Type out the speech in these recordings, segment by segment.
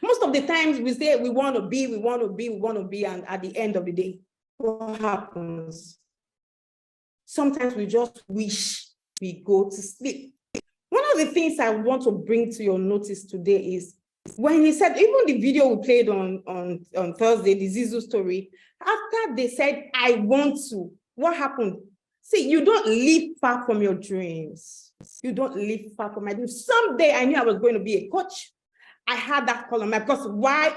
Most of the times we say we want to be, and at the end of the day, what happens? Sometimes we just wish we go to sleep. One of the things I want to bring to your notice today is when he said, even the video we played on Thursday, the Zizu story, after they said, I want to, what happened? See, you don't live far from your dreams. You don't live far from my dreams. Someday I knew I was going to be a coach. I had that call on my, because why?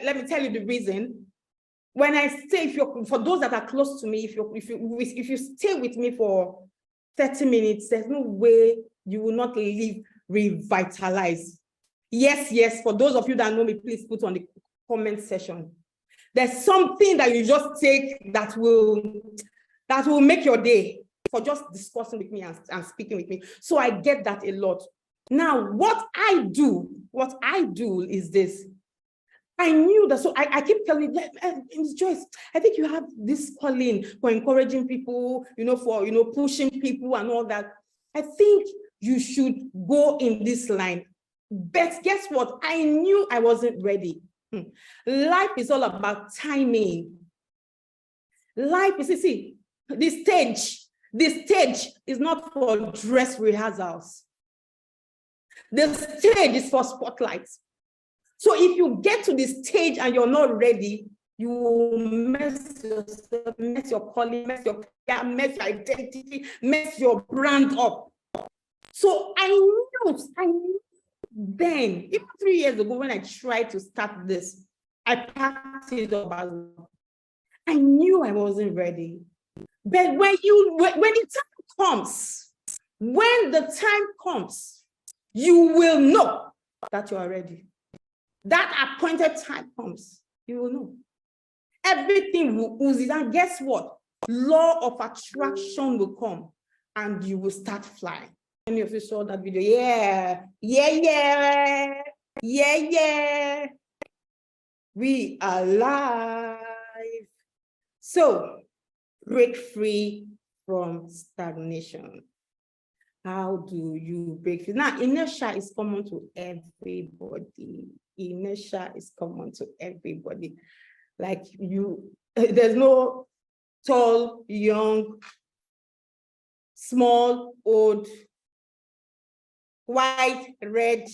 Let me tell you the reason. When I say, for those that are close to me, if you stay with me for 30 minutes, there's no way you will not leave revitalized. Yes, for those of you that know me, please put on the comment section. There's something that you just take that will make your day for just discussing with me and speaking with me. So I get that a lot. Now, what I do is this. I knew that, so I keep telling Ms. Joyce, I think you have this calling for encouraging people, for pushing people and all that. I think you should go in this line. But guess what? I knew I wasn't ready. Life is all about timing. Life is, see, the stage is not for dress rehearsals. The stage is for spotlights. So if you get to the stage and you're not ready, you will mess yourself, mess your calling, mess your identity, mess your brand up. So I knew then, even 3 years ago when I tried to start this, I packed it up as well. I knew I wasn't ready. But when the time comes, you will know that you are ready. That appointed time comes, you will know. Everything will ooze, and guess what? Law of attraction will come and you will start flying. Any of you saw that video? Yeah. We are live. So, break free from stagnation. How do you break free? Now, inertia is common to everybody. Inertia is common to everybody. Like there's no tall, young, small, old, white, red.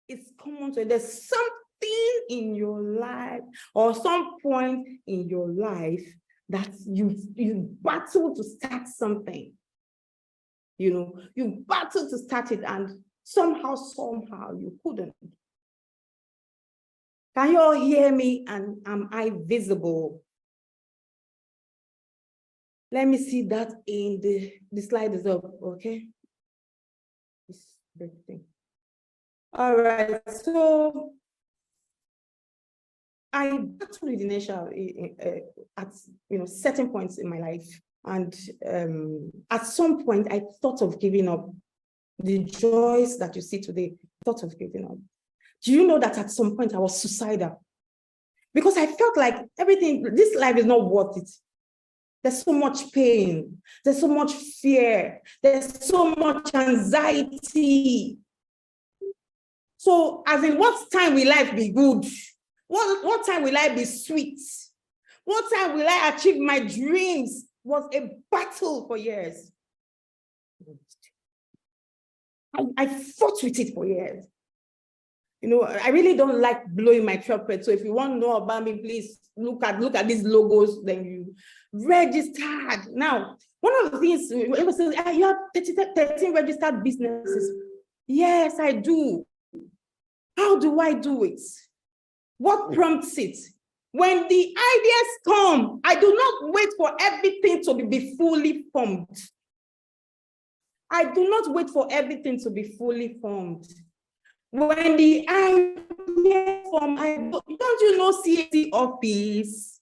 It's common to, there's something in your life or some point in your life that you battle to start something. You battle to start it and somehow you couldn't. Can you all hear me? And am I visible? Let me see that in the slide is up, okay? All right, so I battled with inertia at certain points in my life. And at some point, I thought of giving up. The joys that you see today, thought of giving up. Do you know that at some point I was suicidal? Because I felt like this life is not worth it. There's so much pain. There's so much fear. There's so much anxiety. So, as in, what time will life be good? What time will life be sweet? What time will I achieve my dreams? Was a battle for years. I fought with it for years. I really don't like blowing my trumpet. So if you want to know about me, please look at these logos, then you registered. Now, one of the things, it says, you have 13 registered businesses. Yes, I do. How do I do it? What prompts it? When the ideas come, I do not wait for everything to be fully formed. I do not wait for everything to be fully formed. When the ideas come, don't you know CAC office?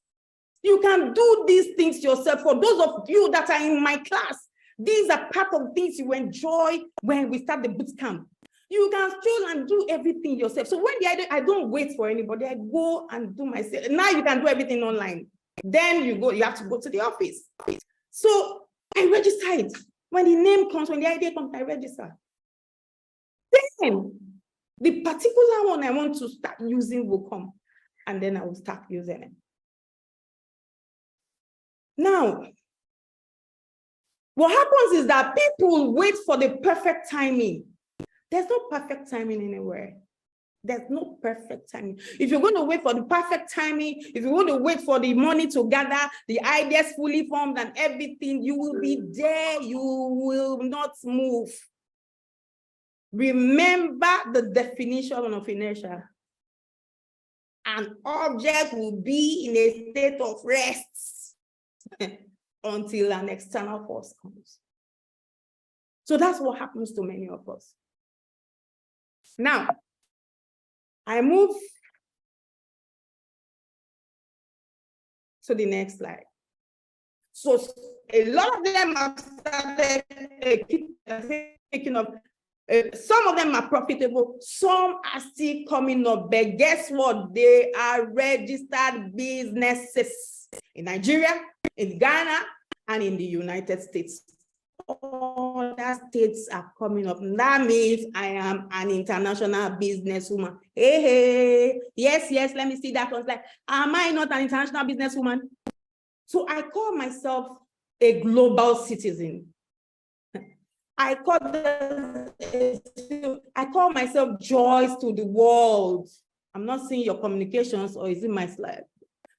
You can do these things yourself. For those of you that are in my class, these are part of things you enjoy when we start the boot camp. You can stroll and do everything yourself. So when I don't wait for anybody, I go and do myself. Now you can do everything online. Then you have to go to the office. So I registered. When the name comes, when the idea comes, I register. Then The particular one I want to start using will come, and then I will start using it. Now, what happens is that people wait for the perfect timing. There's no perfect timing anywhere. There's no perfect timing. If you're going to wait for the perfect timing, if you want to wait for the money to gather, the ideas fully formed and everything, you will be there. You will not move. Remember the definition of inertia. An object will be in a state of rest until an external force comes. So that's what happens to many of us. Now, I move to the next slide. So a lot of them have started picking up. Some of them are profitable, some are still coming up, but guess what? They are registered businesses in Nigeria, in Ghana, and in the United States. Other states are coming up. That means I am an international businesswoman. Hey, yes, let me see that one. Like, am I not an international businesswoman? So I call myself a global citizen. I call myself Joyce to the world. I'm not seeing your communications, or is it my slide?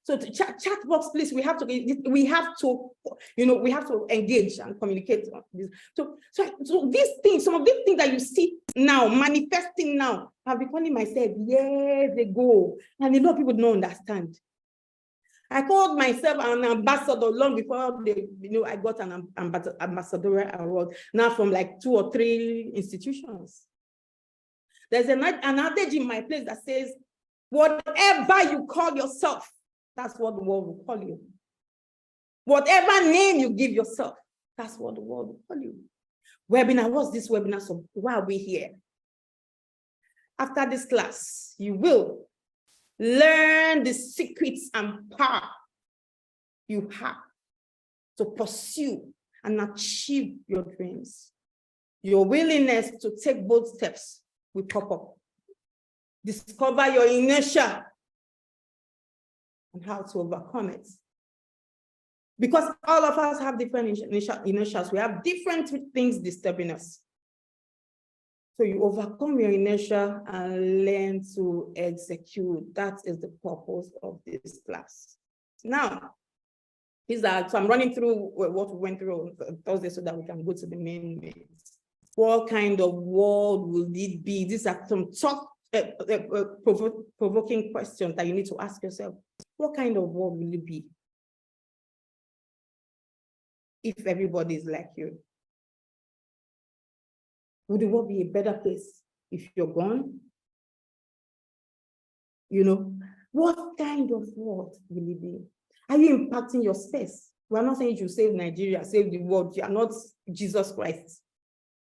So to chat box, please, we have to engage and communicate on this. So these things, some of these things that you see now, manifesting now, I've been calling myself years ago, and a lot of people don't understand. I called myself an ambassador long before I got an ambassadorial award, now from like 2 or 3 institutions. There's an adage in my place that says, whatever you call yourself, that's what the world will call you. Whatever name you give yourself, that's what the world will call you. Webinar, what's this webinar? So why are we here? After this class, you will learn the secrets and power you have to pursue and achieve your dreams. Your willingness to take bold steps will pop up. Discover your inertia and how to overcome it. Because all of us have different inertias. We have different things disturbing us. So you overcome your inertia and learn to execute. That is the purpose of this class. Now, so I'm running through what we went through on Thursday so that we can go to the main bits. What kind of world will it be? These are some provoking questions that you need to ask yourself. What kind of world will it be if everybody is like you? Would the world be a better place if you're gone? What kind of world will it be? Are you impacting your space? We're not saying you save Nigeria, save the world. You are not Jesus Christ.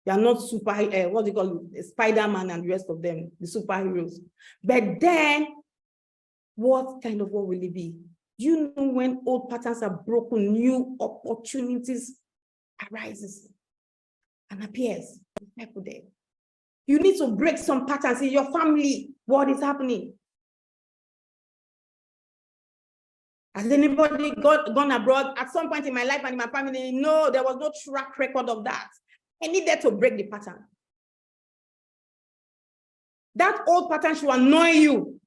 You are not Spider-Man and the rest of them, the superheroes. But then, what kind of world will it be? You know, when old patterns are broken, new opportunities arises and appears. You need to break some patterns in your family. What is happening? Has anybody gone abroad at some point in my life and in my family? No, there was no track record of that. I needed to break the pattern. That old pattern should annoy you.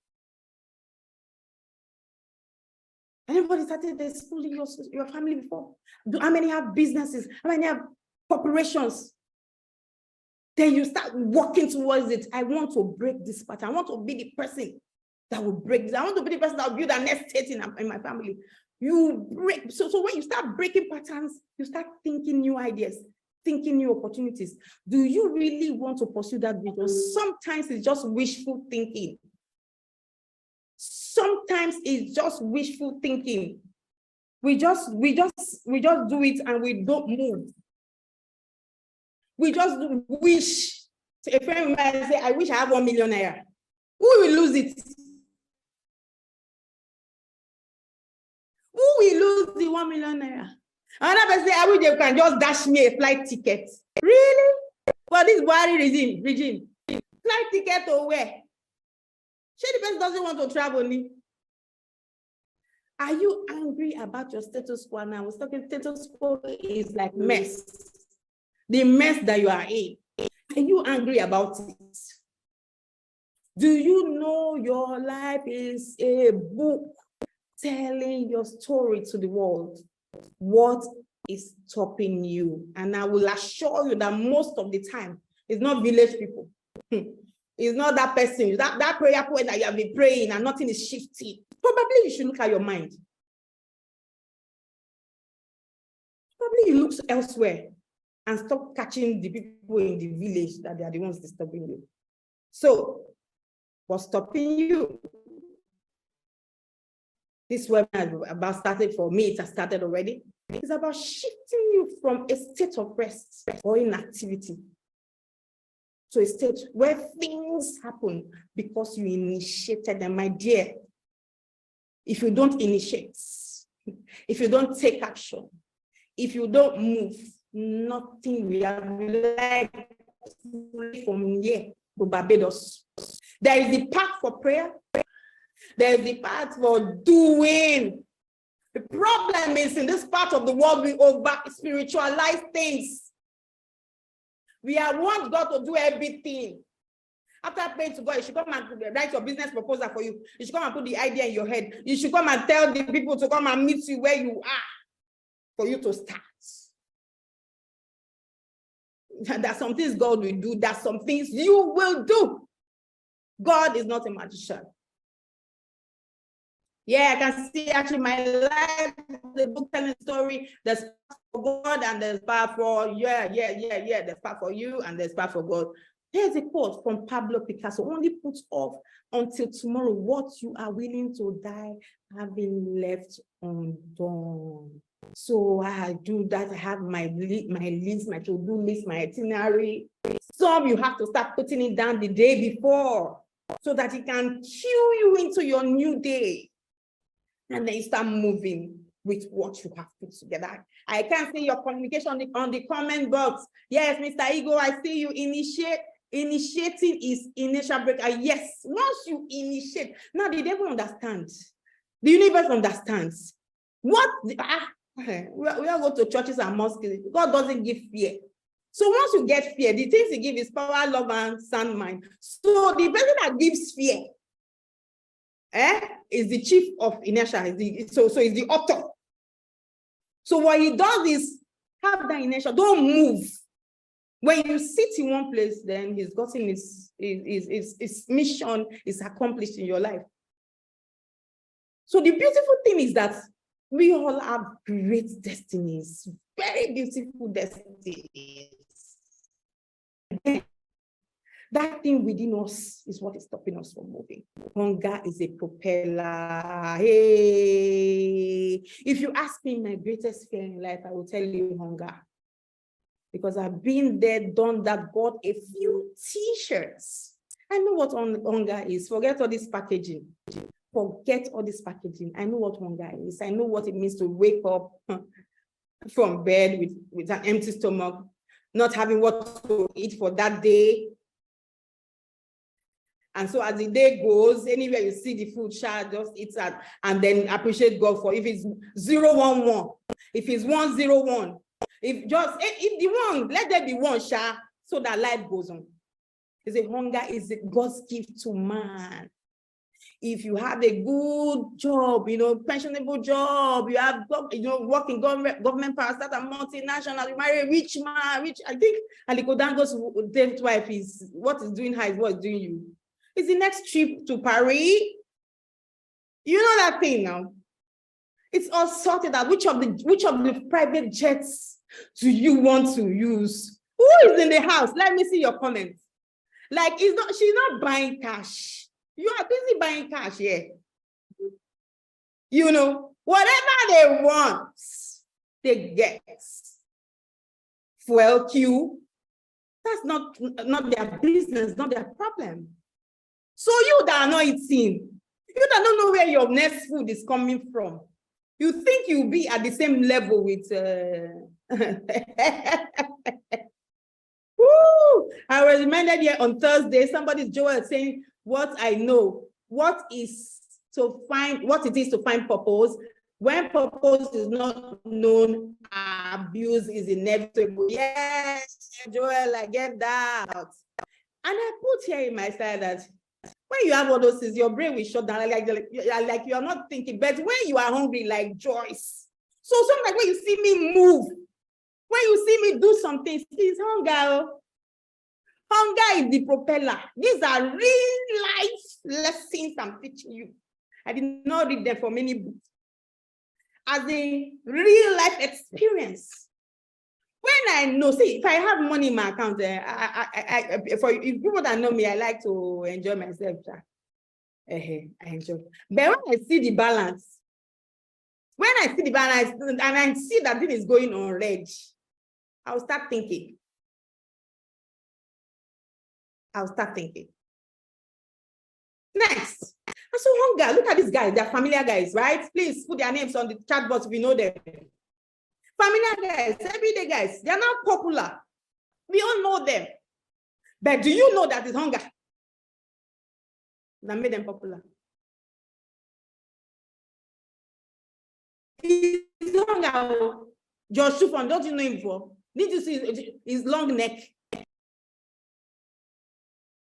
Anybody started this schooling your family before? How many have businesses? How many have corporations? Then you start working towards it. I want to break this pattern. I want to be the person that will break this. I want to be the person that will build an estate in my family. You break. So when you start breaking patterns, you start thinking new ideas, thinking new opportunities. Do you really want to pursue that vision? Sometimes it's just wishful thinking. Sometimes it's just wishful thinking. We just do it and we don't move. We just wish. A friend might say, I wish I have 1 million naira. Who will lose it? Who will lose the 1 million naira? Another person say, I wish they can just dash me a flight ticket. Really? Well, this Buhari regime. Flight ticket to where? She the person doesn't want to travel. Are you angry about your status quo now? We're talking status quo is like mess. The mess that you are in. Are you angry about it? Do you know your life is a book telling your story to the world? What is stopping you? And I will assure you that most of the time, it's not village people. It's not that person, that prayer point that you have been praying and nothing is shifting. Probably you should look at your mind. Probably you look elsewhere and stop catching the people in the village that they are the ones disturbing you. So, what's stopping you? This webinar about started for me, it has started already. It's about shifting you from a state of rest or inactivity to a state where things happen because you initiated them. My dear, if you don't initiate, if you don't take action, if you don't move, nothing will happen. Like from here to Barbados. There is the path for prayer. There is the path for doing. The problem is in this part of the world, we over spiritualize things. We want God to do everything. After praying to God, you should come and write your business proposal for you. You should come and put the idea in your head. You should come and tell the people to come and meet you where you are for you to start. There's some things God will do. There's some things you will do. God is not a magician. Yeah, I can see actually my life, the book telling story. There's part for God and there's part for, there's part for you and there's part for God. Here's a quote from Pablo Picasso: only put off until tomorrow what you are willing to die having left undone. So I do that. I have my list, my to-do list, my itinerary. Some you have to start putting it down the day before so that it can cue you into your new day. And then you start moving with what you have put together. I can see your communication on the comment box. Yes, Mr. Ego, I see you initiating is initial breaker. Yes, once you initiate, now the devil understands. The universe understands. We all go to churches and mosques. God doesn't give fear. So once you get fear, the things he gives is power, love, and sound mind. So the person that gives fear, is the chief of inertia, so is the author. So what he does is have that inertia, don't move. When you sit in one place, then he's gotten his mission is accomplished in your life. So the beautiful thing is that we all have great destinies, very beautiful destinies. That thing within us is what is stopping us from moving. Hunger is a propeller. Hey, if you ask me my greatest fear in life, I will tell you hunger. Because I've been there, done that, bought a few t-shirts. I know what hunger is. Forget all this packaging. Forget all this packaging. I know what hunger is. I know what it means to wake up from bed with an empty stomach, not having what to eat for that day. And so as the day goes, anywhere you see the food, just eat that and then appreciate God for if it's 011, if it's 101, if the one, let there be one, so that life goes on. It's a hunger, is God's gift to man. If you have a good job, pensionable job, you have, work in government power, start a multinational, you marry a rich man, I think Aliko Dango's David's wife is, what is doing her is what is doing you. It's the next trip to Paris. You know that thing now. It's all sorted out. Which of the private jets do you want to use? Who is in the house? Let me see your comments. Like, she's not buying cash. You are busy buying cash here. Whatever they want, they get. Fuel queue. That's not their business, not their problem. So you that are not eating, you that don't know where your next food is coming from, you think you'll be at the same level with Woo! I was reminded here on Thursday, somebody's Joel saying, what I know, what it is to find purpose. When purpose is not known, abuse is inevitable. Yes, Joel, I get that. And I put here in my side that when you have all those things, your brain will shut down, like you're not thinking. But when you are hungry, like Joyce. So sometimes when you see me move, when you see me do something, it's hunger. Hunger is the propeller. These are real life lessons I'm teaching you. I did not read them from any books. As a real life experience. When I know, see, if I have money in my account, for people that know me, I like to enjoy myself. I enjoy. But when I see the balance, and I see that thing is going on red, I'll start thinking. Next. And so hunger, look at these guys, they're familiar guys, right? Please put their names on the chat box if you know them. Familiar guys, everyday guys, they're not popular. We all know them. But do you know that it's hunger that made them popular? It's hunger. George Shufan, don't you know him before? Need to see his long neck.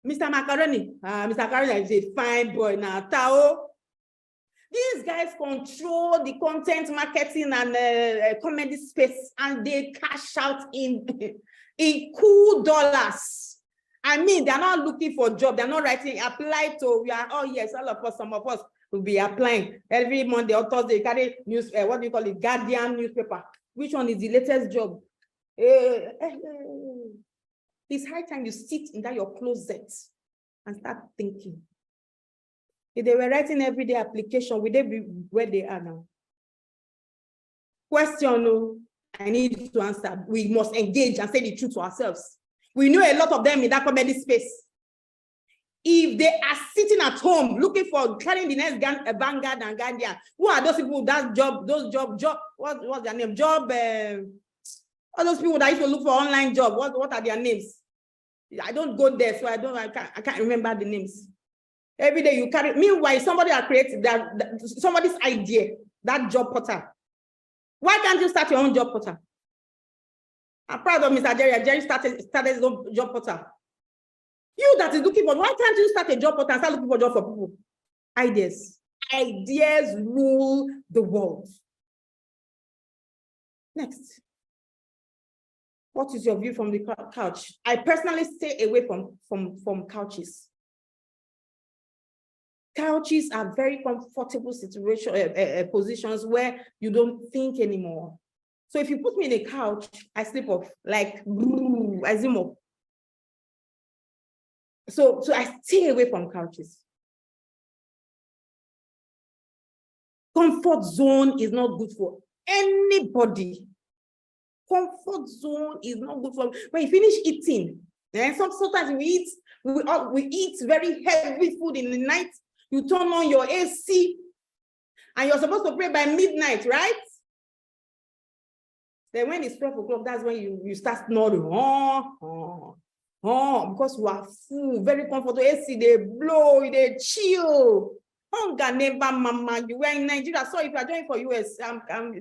Mr. Macaroni, Mr. Macaroni is a fine boy now. Tao. These guys control the content marketing and comedy space, and they cash out in cool dollars. I mean, they're not looking for a job. They're not writing, apply to, oh yes, all of us, some of us will be applying. Every Monday or Thursday, carry news, what do you call it, Guardian newspaper. Which one is the latest job? It's high time you sit in that your closet and start thinking. If they were writing everyday application, would they be where they are now? Question, I need to answer. We must engage and say the truth to ourselves. We know a lot of them in that comedy space. If they are sitting at home looking for carrying the next Vanguard and Guardian, who are those people? What's their name? All those people that used to look for online job. What are their names? I don't go there, so I can't remember the names. Every day you carry. Meanwhile, somebody has created somebody's idea, that job portal. Why can't you start your own job portal? I'm proud of Mr. Jerry. Jerry started his own job portal. You that is looking for, why can't you start a job portal and start looking for job for people? Ideas. Ideas rule the world. Next. What is your view from the couch? I personally stay away from couches. Couches are very comfortable positions where you don't think anymore. So if you put me in a couch, I sleep off, like I zoom up. So I stay away from couches. Comfort zone is not good for anybody. Comfort zone is not good for when you finish eating. And sometimes we eat very heavy food in the night. You turn on your AC, and you're supposed to pray by midnight, right? Then when it's 12 o'clock, that's when you start snoring. Because you are full, very comfortable. AC, they blow, they chill. Hunger never, mama. You were in Nigeria. So if you are joining for US,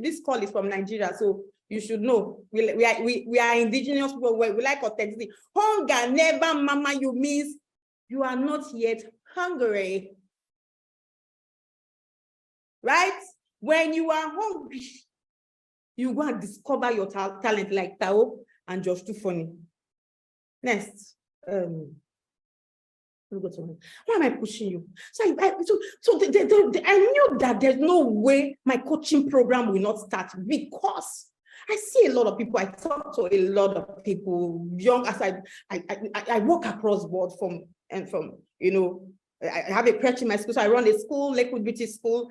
this call is from Nigeria, so you should know. We are indigenous people. We like authenticity. Hunger never, mama. You means you are not yet hungry. Right? When you are hungry, you go and discover your talent like Tao and Josh Too Funny. Next. Why am I pushing you? So I knew that there's no way my coaching program will not start because I see a lot of people. I talk to a lot of people, young as I walk across board from I have a crèche in my school, so I run a school, Lakewood Beauty School.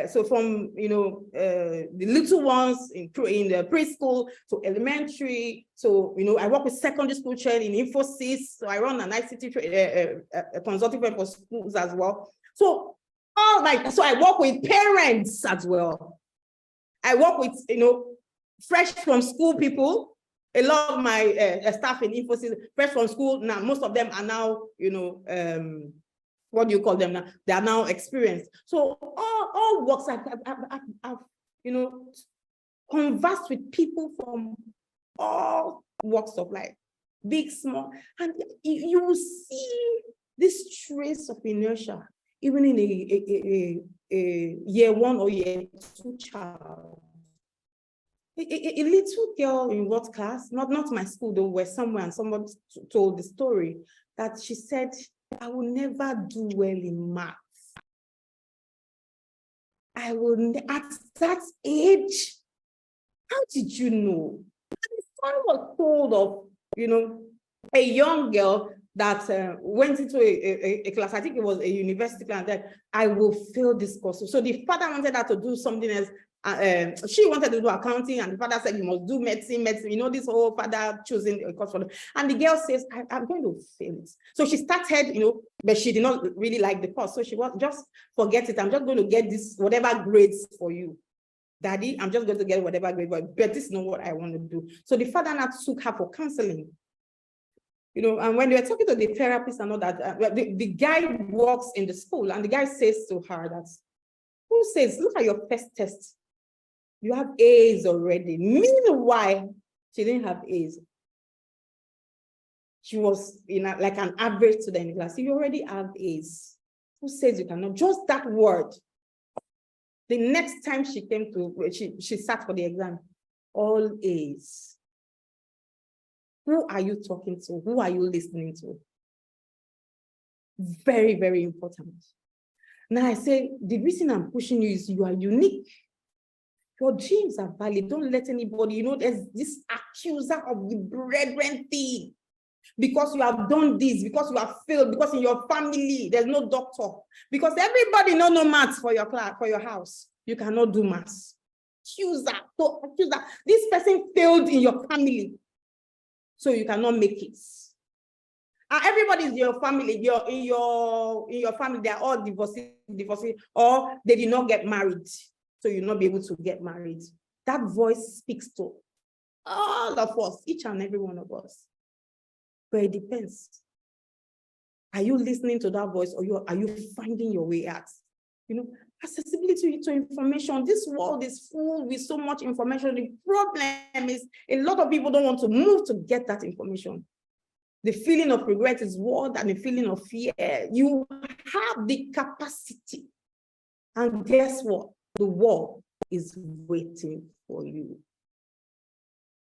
So from the little ones in the preschool to elementary. So I work with secondary school children in Infosys. So I run an ICT consulting firm for schools as well. So so I work with parents as well. I work with fresh from school people. A lot of my staff in Infosys, fresh from school, now most of them are now, what do you call them now? They are now experienced. So all works, I've conversed with people from all walks of life, big, small, and you will see this trace of inertia, even in a year 1 or year 2 child. A little girl in what class, not my school though, where somewhere, and someone told the story that she said, I will never do well in math. I will, at that age, how did you know? The story was told of, a young girl that went into a class, I think it was a university class, that I will fail this course. So the father wanted her to do something else. She wanted to do accounting, and the father said, you must do medicine. This whole father choosing a course for them. And the girl says, I'm going to fail it. So she started, but she did not really like the course. So she was just, forget it. I'm just going to get this, whatever grades for you. Daddy, I'm just going to get whatever grade, but this is not what I want to do. So the father now took her for counseling. And when they were talking to the therapist and all that, the guy works in the school, and the guy says to her that, who says, look at your first test. You have A's already. Meanwhile, she didn't have A's. She was like an average student in class. You already have A's. Who says you cannot? Just that word. The next time she came to, she sat for the exam, all A's. Who are you talking to? Who are you listening to? Very, very important. Now I say, the reason I'm pushing you is you are unique. Your dreams are valid. Don't let anybody, there's this accuser of the brethren thing. Because you have done this, because you have failed, because in your family, there's no doctor. Because everybody knows no maths for your class, for your house. You cannot do maths. Accuser. This person failed in your family. So you cannot make it. Everybody is your family. In your family, they are all divorcee, or they did not get married. So you'll not be able to get married. That voice speaks to all of us, each and every one of us. But it depends. Are you listening to that voice, or are you finding your way out? Accessibility to information. This world is full with so much information. The problem is a lot of people don't want to move to get that information. The feeling of regret is worse than the feeling of fear. You have the capacity. And guess what? The world is waiting for you.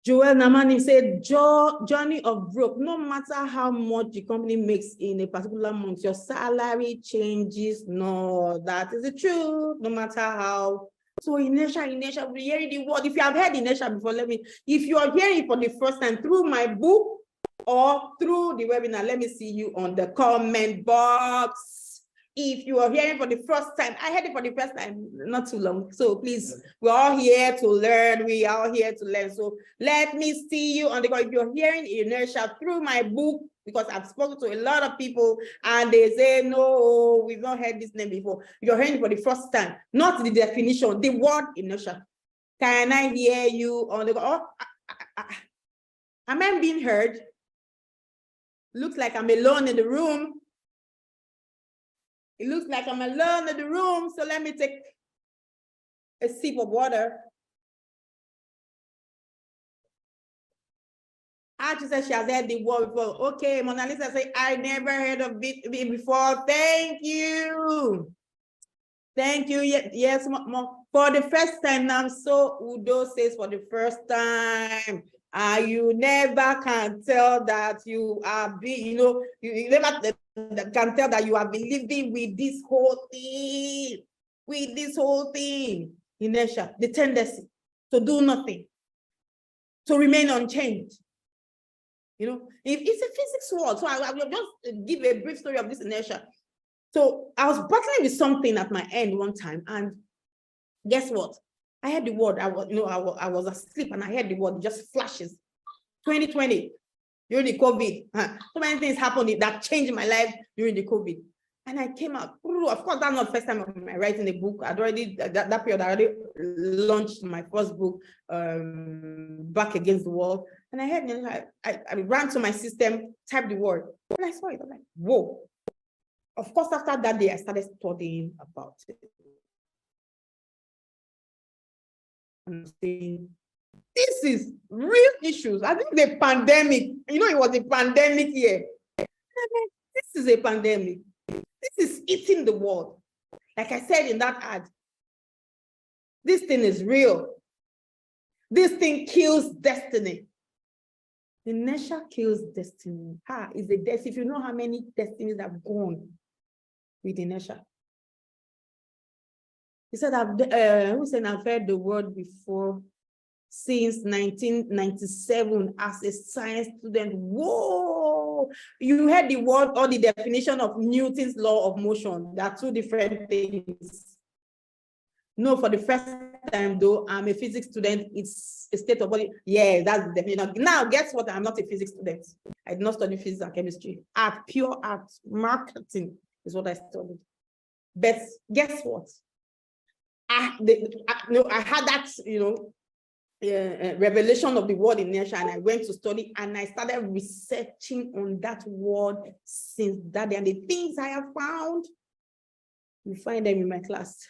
Joel Namani said, journey of growth. No matter how much the company makes in a particular month, your salary changes. No, that is the truth. No matter how. So inertia, we're hearing the word. If you have heard inertia before, if you are hearing it for the first time through my book or through the webinar, let me see you on the comment box. If you are hearing for the first time, I heard it for the first time, not too long. So please, we're all here to learn. We are all here to learn. So let me see you on the, if you're hearing inertia through my book, because I've spoken to a lot of people and they say, no, we've not heard this name before. You're hearing it for the first time, not the definition, the word inertia. Can I hear you on the, am I being heard? Looks like I'm alone in the room. It looks like I'm alone in the room, so let me take a sip of water. Archie said she has heard the word before. Okay, Mona Lisa said, I never heard of it before. Thank you. Thank you. Yes, for the first time now. So Udo says for the first time. You never can tell that you are being, you never can tell that you have been living with this whole thing, inertia, the tendency to do nothing, to remain unchanged. If it's a physics world, so I will just give a brief story of this inertia. So I was battling with something at my end one time, and guess what? I heard the word. I was asleep and I heard the word, just flashes. 2020, during the COVID. So many things happened that changed my life during the COVID. And I came out. Of course, that's not the first time I'm writing a book. I'd already, that period, I already launched my first book, Back Against the Wall. And I heard, I ran to my system, typed the word, and I saw it. I'm like, whoa. Of course, after that day, I started studying about it. I'm saying, this is real issues. I think the pandemic, it was a pandemic year. This is a pandemic. This is eating the world. Like I said in that ad, this thing is real. This thing kills destiny. Inertia kills destiny. Is a death. If you know how many destinies have gone with inertia. He said, I've heard the word before since 1997 as a science student. Whoa! You heard the word or the definition of Newton's law of motion. There are two different things. No, for the first time though, I'm a physics student. It's a state of body. Yeah, that's the definition. Now, guess what? I'm not a physics student. I did not study physics and chemistry. Art, pure art, marketing is what I studied. But guess what? I had that, revelation of the word inertia, and I went to study and I started researching on that word since that day. And the things I have found, you find them in my class.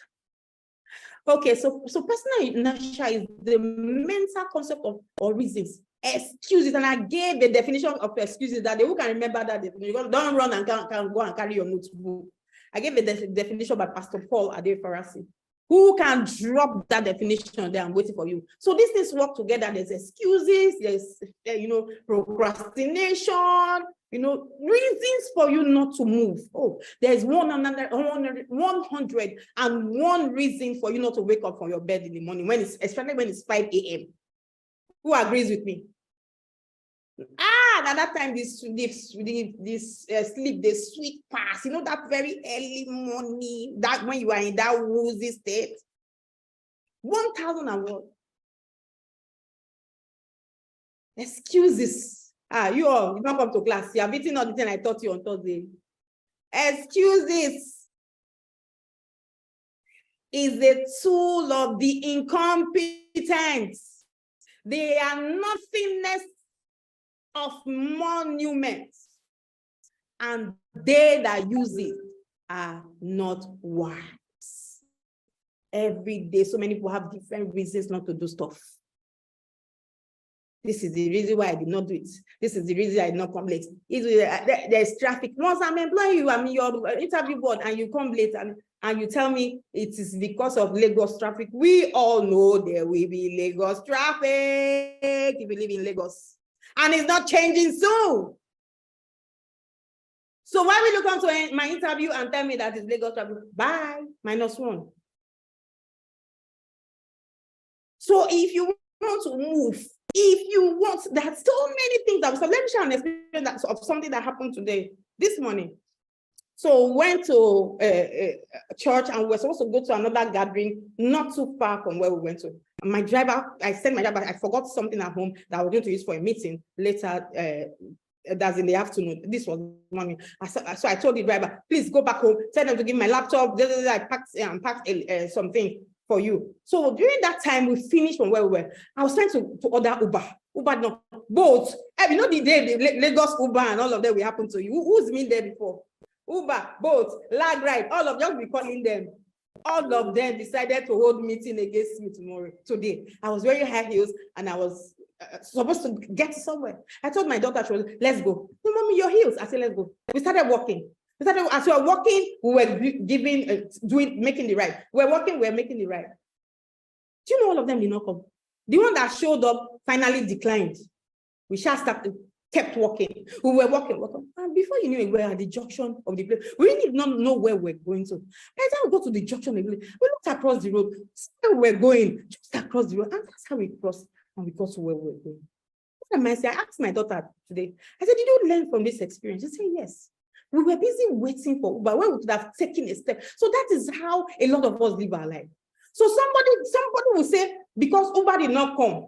Okay, so personal inertia is the mental concept of or reasons, excuses, and I gave the definition of excuses that who can remember that definition. Don't run and can go and carry your notebook. I gave the definition by Pastor Paul Adefarasi. Who can drop that definition there? I'm waiting for you. So these things work together. There's excuses, there's procrastination, reasons for you not to move. Oh, there's 101 reasons for you not to wake up from your bed in the morning, especially when it's 5 a.m. Who agrees with me? At that time, this sleep, the sweet pass, that very early morning, that when you are in that woozy state. 1,001 excuses. You don't come to class. You are beating all the thing I taught you on Thursday. Excuses is a tool of the incompetent. They are nothingness of monuments, and they that use it are not wise. Every day, so many people have different reasons not to do stuff. This is the reason why I did not do it. This is the reason I did not come late. There's traffic. Once I'm employing you, I'm your interview board, and you come late and you tell me it is because of Lagos traffic. We all know there will be Lagos traffic if you live in Lagos. And it's not changing soon. So why will you come to my interview and tell me that it's Lagos traffic? Bye, -1. So if you want to move, there are so many things. So let me share an experience of something that happened today, this morning. So went to a church, and we were supposed to go to another gathering not too far from where we went to. My driver, I sent my driver, I forgot something at home that I was going to use for a meeting later, that's in the afternoon. This was morning. So I told the driver, please go back home, tell them to give me my laptop. I packed something for you. So during that time, we finished from where we were. I was trying to order Uber. No, both. The day the Lagos Uber and all of that will happen to you. Who's been there before? Uber, both, lag ride, all of them, be calling them. All of them decided to hold meeting against me today. I was wearing high heels and I was supposed to get somewhere. I told my daughter, let's go. No, mommy, your heels. I said, let's go. We started walking. As we were walking, we were making the ride. We were making the ride. Do you know all of them did not come? The one that showed up finally declined. We kept walking. We were walking. And before you knew it, we were at the junction of the place. We didn't not know where we're going to. By the time we got to the junction of the place, we looked across the road, where we're going, just across the road. And that's how we crossed, and we got to where we're going. I asked my daughter today, I said, did you learn from this experience? She said, yes. We were busy waiting for Uber when we could have taken a step. So that is how a lot of us live our life. So somebody will say, because Uber did not come,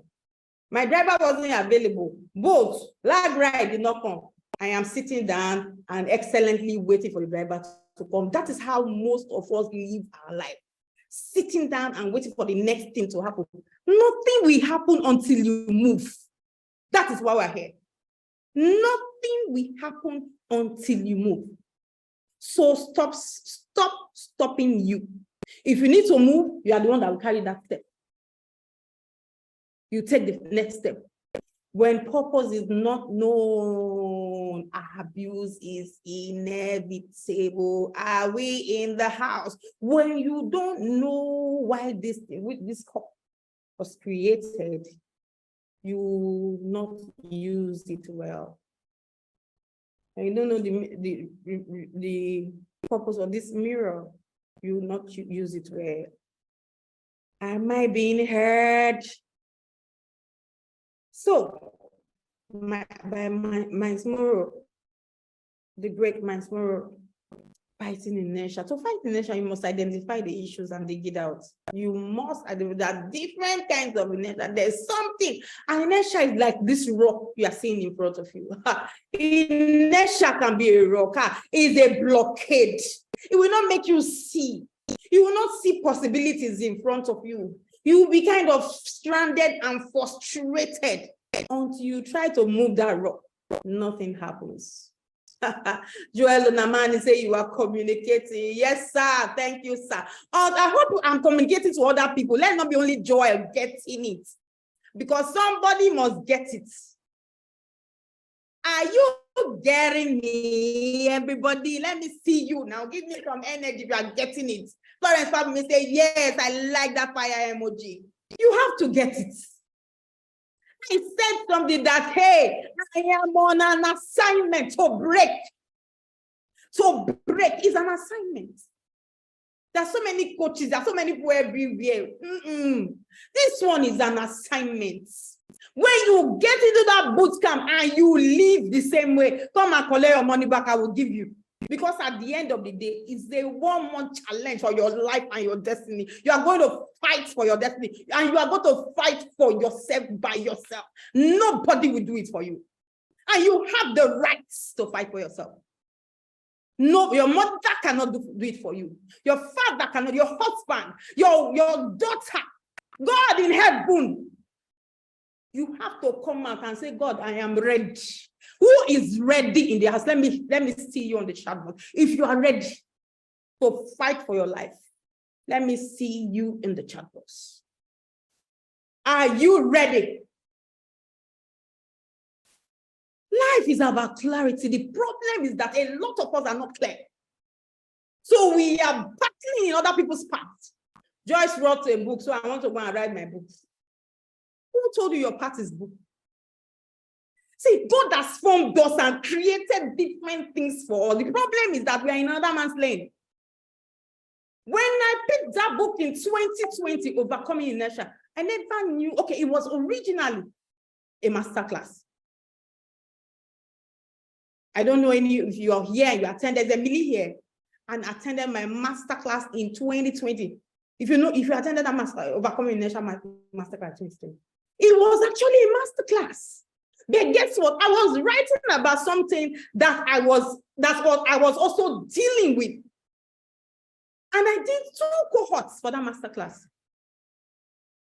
my driver wasn't available, both lag ride did not come, I am sitting down and excellently waiting for the driver to come. That is how most of us live our life. Sitting down and waiting for the next thing to happen. Nothing will happen until you move. That is why we're here. Nothing will happen until you move. So stop stopping you. If you need to move, you are the one that will carry that step. You take the next step. When purpose is not known, abuse is inevitable. Are we in the house? When you don't know why this cup was created, you will not use it well. And you don't know the purpose of this mirror, you will not use it well. Am I being heard? So, by Miles Morrow, the great Miles Morrow, fighting inertia. To fight inertia, you must identify the issues and dig it out. You must identify different kinds of inertia. There's something, and inertia is like this rock you are seeing in front of you. Inertia can be a rock. It's a blockade. It will not make you see. You will not see possibilities in front of you. You will be kind of stranded and frustrated until you try to move that rock. Nothing happens. Joel Namani say you are communicating. Yes, sir. Thank you, sir. I hope I'm communicating to other people. Let not be only Joel getting it, because somebody must get it. Are you getting me, everybody? Let me see you now. Give me some energy if you are getting it. Florence Fabmi say, yes, I like that fire emoji. You have to get it. I said something that, hey, I am on an assignment to break. To break is an assignment. There's so many coaches, there's so many people everywhere. This one is an assignment. When you get into that boot camp and you live the same way, come and collect your money back, I will give you. Because at the end of the day, it's a 1 month challenge for your life and your destiny. You are going to fight for your destiny, and you are going to fight for yourself by yourself. Nobody will do it for you. And you have the rights to fight for yourself. No, your mother cannot do it for you. Your father cannot, your husband, your daughter, God in heaven. You have to come out and say, God, I am ready. Who is ready in the house? Let me see you on the chat box. If you are ready to fight for your life, let me see you in the chat box. Are you ready? Life is about clarity. The problem is that a lot of us are not clear. So we are battling in other people's paths. Joyce wrote a book, so I want to go and write my book. Who told you your path is book? See, God has formed us and created different things for us. The problem is that we are in another man's lane. When I picked that book in 2020, Overcoming Inertia, I never knew, okay, it was originally a masterclass. I don't know any if you are here and you attended, there's Emily here, and attended my masterclass in 2020. If you attended that Overcoming Inertia masterclass in 2020, it was actually a masterclass. But guess what? I was writing about something that's what I was also dealing with. And I did 2 cohorts for that masterclass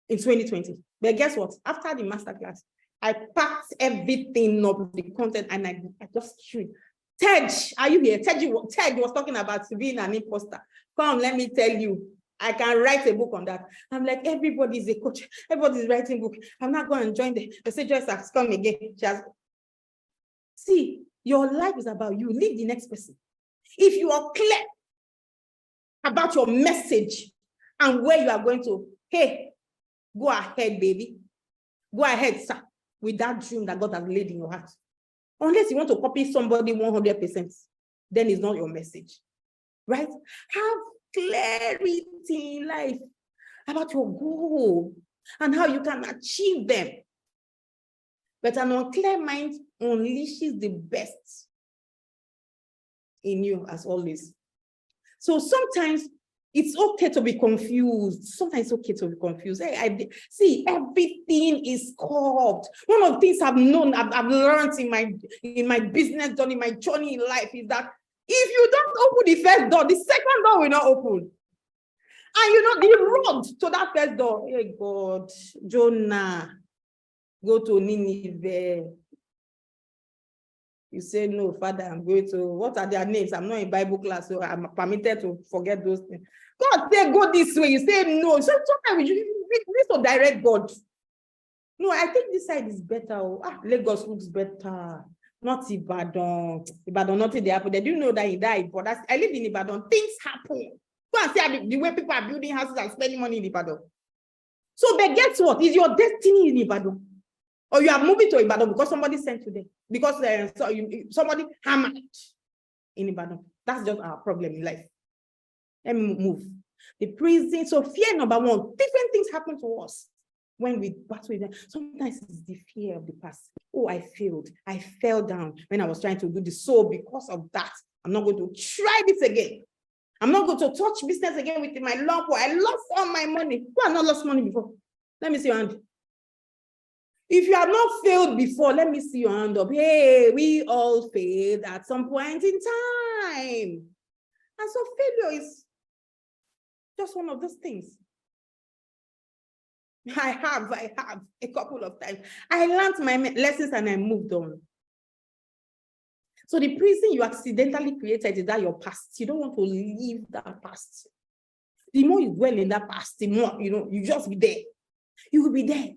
in 2020. But guess what? After the masterclass, I packed everything up, the content, and I just chewed. Ted, are you here? Ted was talking about being an imposter. Come, let me tell you, I can write a book on that. I'm like, everybody's a coach. Everybody's writing a book. I'm not going to join the say Joyce has come again. See, your life is about you. Leave the next person. If you are clear about your message and where you are going to, hey, go ahead, baby. Go ahead, sir, with that dream that God has laid in your heart. Unless you want to copy somebody 100%, then it's not your message, right? Have clarity in life about your goal and how you can achieve them. But an unclear mind unleashes the best in you, as always. So sometimes it's okay to be confused. Sometimes it's okay to be confused. See, everything is curved. One of the things I've learned in my business journey, my journey in life is that if you don't open the first door, the second door will not open. And the road to that first door, hey God, Jonah, go to Nineveh. You say, no, Father, I'm going to, what are their names? I'm not in Bible class, so I'm permitted to forget those things. God say, go this way. You say, no. So sometimes we need to direct God. No, I think this side is better. Lagos looks better. Not Ibadan. Ibadan, nothing they happen. They do know that he died, but I live in Ibadan. Things happen. Go and see the way people are building houses and spending money in Ibadan. So, but guess what? Is your destiny in Ibadan? Or you are moving to Ibadan because somebody sent you there. Because somebody hammered in Ibadan. That's just our problem in life. Let me move. The prison. So fear number one. Different things happen to us when we battle with them. Sometimes it's the fear of the past. Oh, I failed. I fell down when I was trying to do this. So because of that, I'm not going to try this again. I'm not going to touch business again with my lump. I lost all my money. Who have not lost money before? Let me see your hand. If you have not failed before, let me see your hand up. Hey, we all failed at some point in time. And so failure is just one of those things. I have a couple of times. I learned my lessons and I moved on. So the prison you accidentally created is that your past. You don't want to leave that past. The more you dwell in that past, the more, you just be there. You will be there.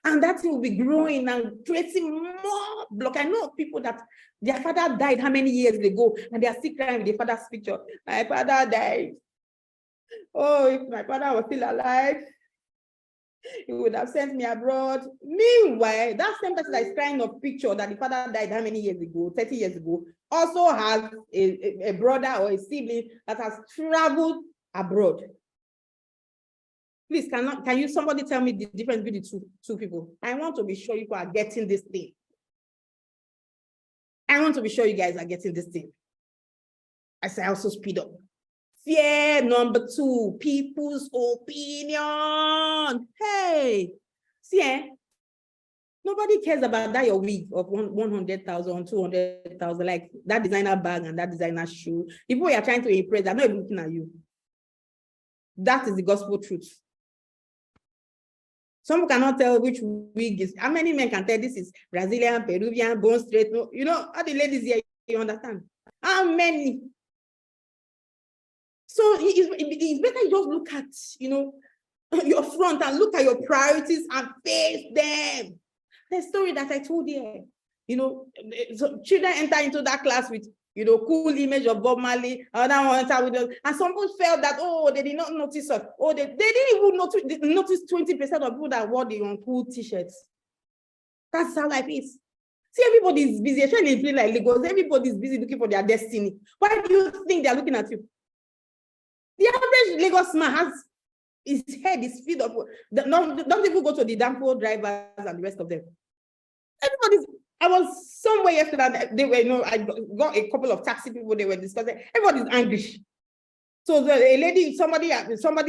And that thing will be growing and creating more block. I know people that their father died how many years ago, and they are still crying with their father's picture. My father died. Oh, if my father was still alive, he would have sent me abroad. Meanwhile, that same person that is crying of picture that the father died how many years ago, 30 years ago, also has a brother or a sibling that has traveled abroad. Please, can you somebody tell me the difference between the two people? I want to be sure you are getting this thing. I want to be sure you guys are getting this thing. I say also speed up. Fear number two, people's opinion. Hey, see, nobody cares about that your wig of 100,000, 200,000, like that designer bag and that designer shoe. People you are trying to impress, they're not even looking at you. That is the gospel truth. Some cannot tell which wig is. How many men can tell this is Brazilian, Peruvian, bone straight? No, all the ladies here, you understand? How many? So it's better you just look at, your front and look at your priorities and face them. The story that I told you, so children enter into that class with, cool image of Bob Marley, another one enter with us, and some people felt that, they did not notice us. They didn't even notice 20% of people that wore the uncool t-shirts. That's how life is. See, everybody's busy, especially in a place like Lagos. Everybody's busy looking for their destiny. Why do you think they're looking at you? The average Lagos man has his head is filled up. Don't even go to the Dampo drivers and the rest of them. I was somewhere yesterday. They were, I got a couple of taxi people. They were discussing. Everybody's angry. So a lady, somebody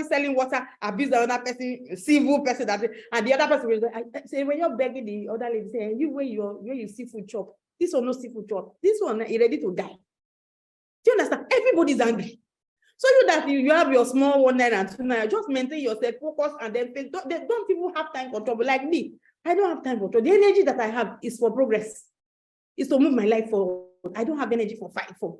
selling water, abused another person, civil person, and the other person was like, say, when you're begging the other lady, say, you where you seafood chop. This one no seafood chop. This one is ready to die. Do you understand? Everybody's angry. So you have your small 1 naira and 2 naira, just maintain yourself, focus, and then they don't even have time for trouble. Like me, I don't have time for trouble. The energy that I have is for progress, is to move my life forward. I don't have energy for fight, for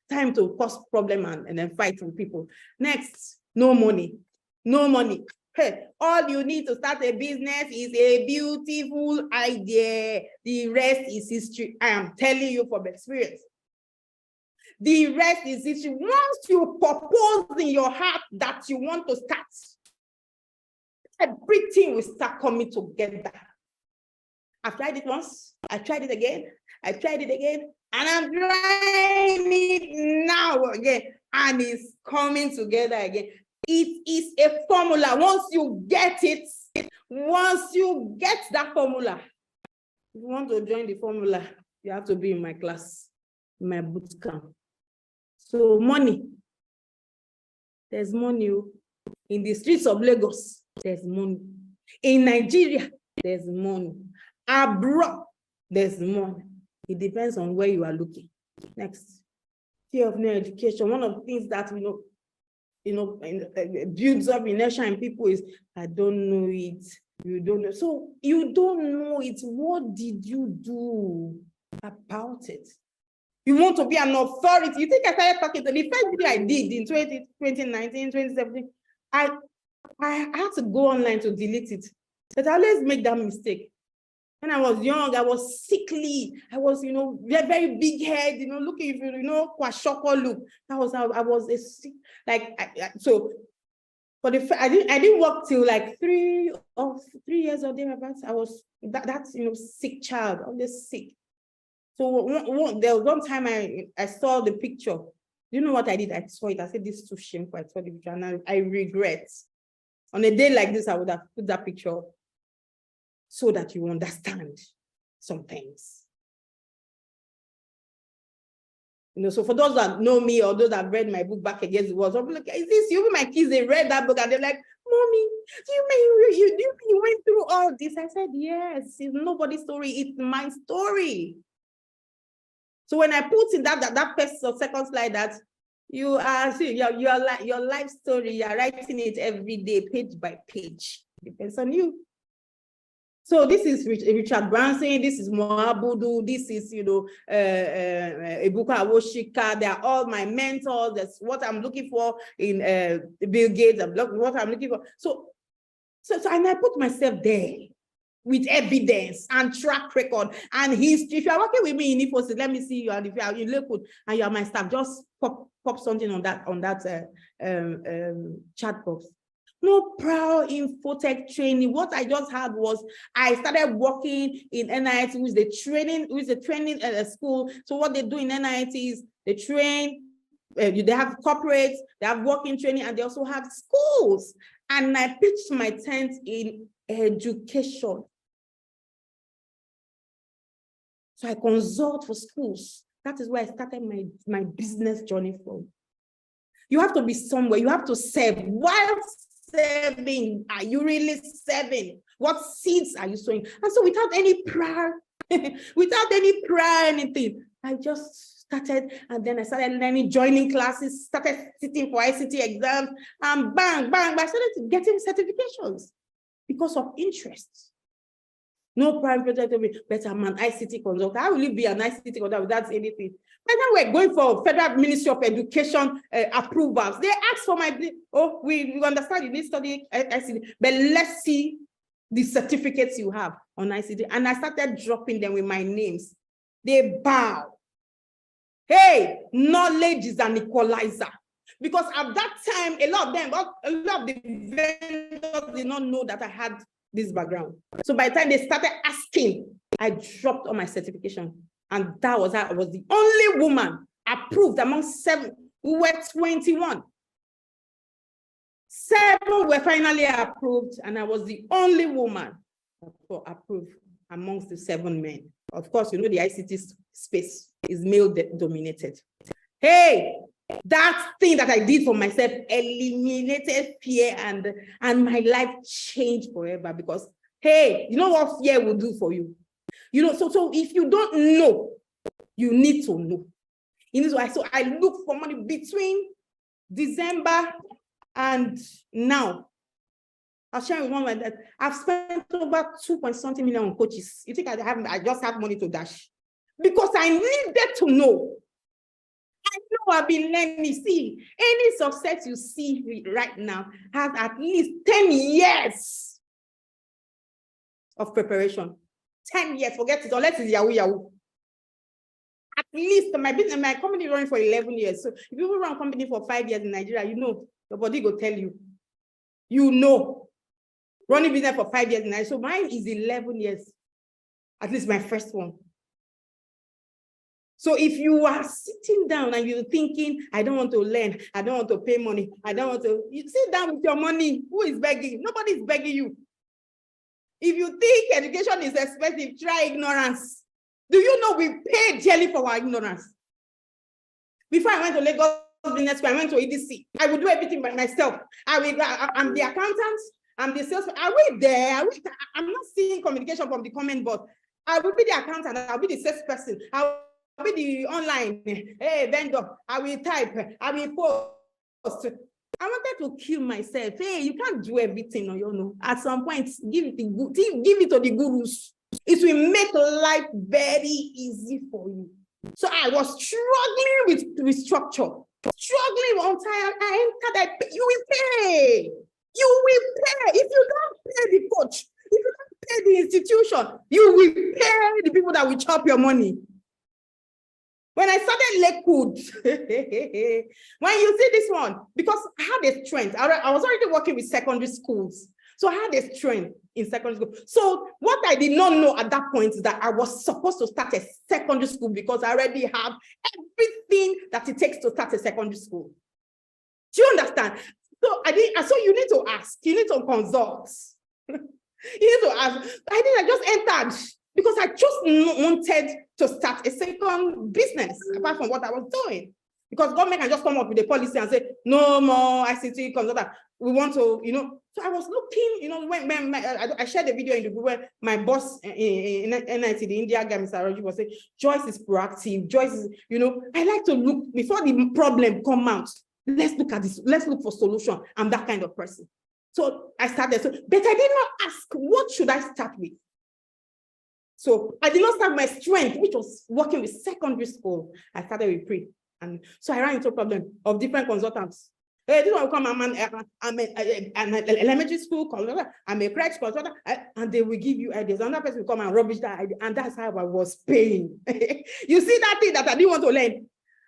time to cause problem and then fight with people. Next, no money. No money. Hey, all you need to start a business is a beautiful idea. The rest is history. I am telling you from experience. The rest is history. Once you propose in your heart that you want to start, everything will start coming together. I've tried it once. I tried it again. I tried it again. And I'm trying it now again. And it's coming together again. It is a formula. Once you get it, once you get that formula, if you want to join the formula, you have to be in my class, in my boot camp. So money, there's money. In the streets of Lagos, there's money. In Nigeria, there's money. Abroad, there's money. It depends on where you are looking. Next, fear of no education. One of the things that builds up inertia in people is, I don't know it. You don't know. So you don't know it. What did you do about it? You want to be an authority. You think I started talking to the first video I did in 2019, 2017. I had to go online to delete it. But I always make that mistake. When I was young, I was sickly. I was, very, very big head, looking, kwashoko look. That was how I was a sick, but I didn't work till like 3 years or thereabouts. I was that's sick child, always sick. So there was one time I saw the picture. You know what I did? I saw it. I said, this is too shameful. I saw the picture and I regret. On a day like this, I would have put that picture so that you understand some things. So for those that know me or those that have read my book Back Against the Walls, I'm like, is this you? My kids, they read that book and they're like, Mommy, do you mean you went through all this? I said, yes, it's nobody's story, it's my story. So when I put in that first or second slide that you are, see, your life story, you're writing it every day, page by page. Depends on you. So this is Richard Branson, this is Moabudu, this is, Ebuka Awoshika. They are all my mentors. That's what I'm looking for in Bill Gates, what I'm looking for. So and I put myself there with evidence and track record and history. If you are working with me in Infosys, let me see you. And if you are in Lakewood and you are my staff, just pop something on that chat box. No prior infotech training. What I just had was I started working in NIT with the training school. So what they do in NIT is they train, they have corporates, they have working training, and they also have schools. And I pitched my tent in education. So I consult for schools. That is where I started my business journey from. You have to be somewhere. You have to serve. While serving, are you really serving? What seeds are you sowing? And so without any prayer, anything, I just started, and then I started learning, joining classes, started sitting for ICT exams, and bang, bang, I started getting certifications because of interest. No prime project, but I'm an ICT consultant. How will you be an ICT consultant without anything? But then we're going for Federal Ministry of Education approvals. They asked for we understand you need to study ICT, but let's see the certificates you have on ICT. And I started dropping them with my names. They bow. Hey, knowledge is an equalizer. Because at that time, a lot of the vendors did not know that I had this background. So by the time they started asking, I dropped all my certification. And that was how I was the only woman approved among 7. We were 21. 7 were finally approved, and I was the only woman approved amongst the 7 men. Of course, the ICT space is male dominated. Hey, that thing that I did for myself eliminated fear, and my life changed forever because, hey, you know what fear will do for you? So if you don't know, you need to know. So I look for money between December and now. I'll share with one that I've spent over 2.something million on coaches. You think I just have money to dash? Because I needed to know. I know I've been learning. See, any success you see right now has at least 10 years of preparation. 10 years, forget it, unless it's Yahoo. At least my company running for 11 years. So if you run a company for 5 years in Nigeria, your body will tell you. Running business for 5 years in Nigeria. So mine is 11 years, at least my first one. So if you are sitting down and you're thinking, I don't want to learn, I don't want to pay money, you sit down with your money. Who is begging? Nobody is begging you. If you think education is expensive, try ignorance. Do you know we pay dearly for our ignorance? Before I went to Lagos Business School, I went to EDC. I would do everything by myself. I'm the accountant, I'm the sales. Are we there? I'm not seeing communication from the comment board. I will be the accountant, I'll be the salesperson, I'll be the online, hey, vendor, I will type, I will post. I wanted to kill myself. Hey, you can't do everything on your own. At some point, give it to the gurus. It will make life very easy for you. So I was struggling with structure, struggling until I entered. You will pay. You will pay. If you don't pay the coach, if you don't pay the institution, you will pay the people that will chop your money. When I started Lakewood, when you see this one, because I had a strength, I was already working with secondary schools. So I had a strength in secondary school. So what I did not know at that point is that I was supposed to start a secondary school because I already have everything that it takes to start a secondary school. Do you understand? So you need to ask, you need to consult. You need to ask. I just entered because I just wanted to start a second business apart from what I was doing. Because government can just come up with a policy and say, no more ICT consultant. We want to, So I was looking, when I shared a video in the group where my boss in NIT, the India guy, Mr. Raji, was saying, Joyce is proactive. Joyce is, I like to look before the problem come out. Let's look at this. Let's look for solution. I'm that kind of person. So I started. But I did not ask, what should I start with? So I did not start my strength, which was working with secondary school. I started with pre. And so I ran into a problem of different consultants. Hey, this one will come, I'm an elementary school consultant, I'm a crèche consultant, and they will give you ideas. Another person will come and rubbish that idea, and that's how I was paying. You see that thing that I didn't want to learn?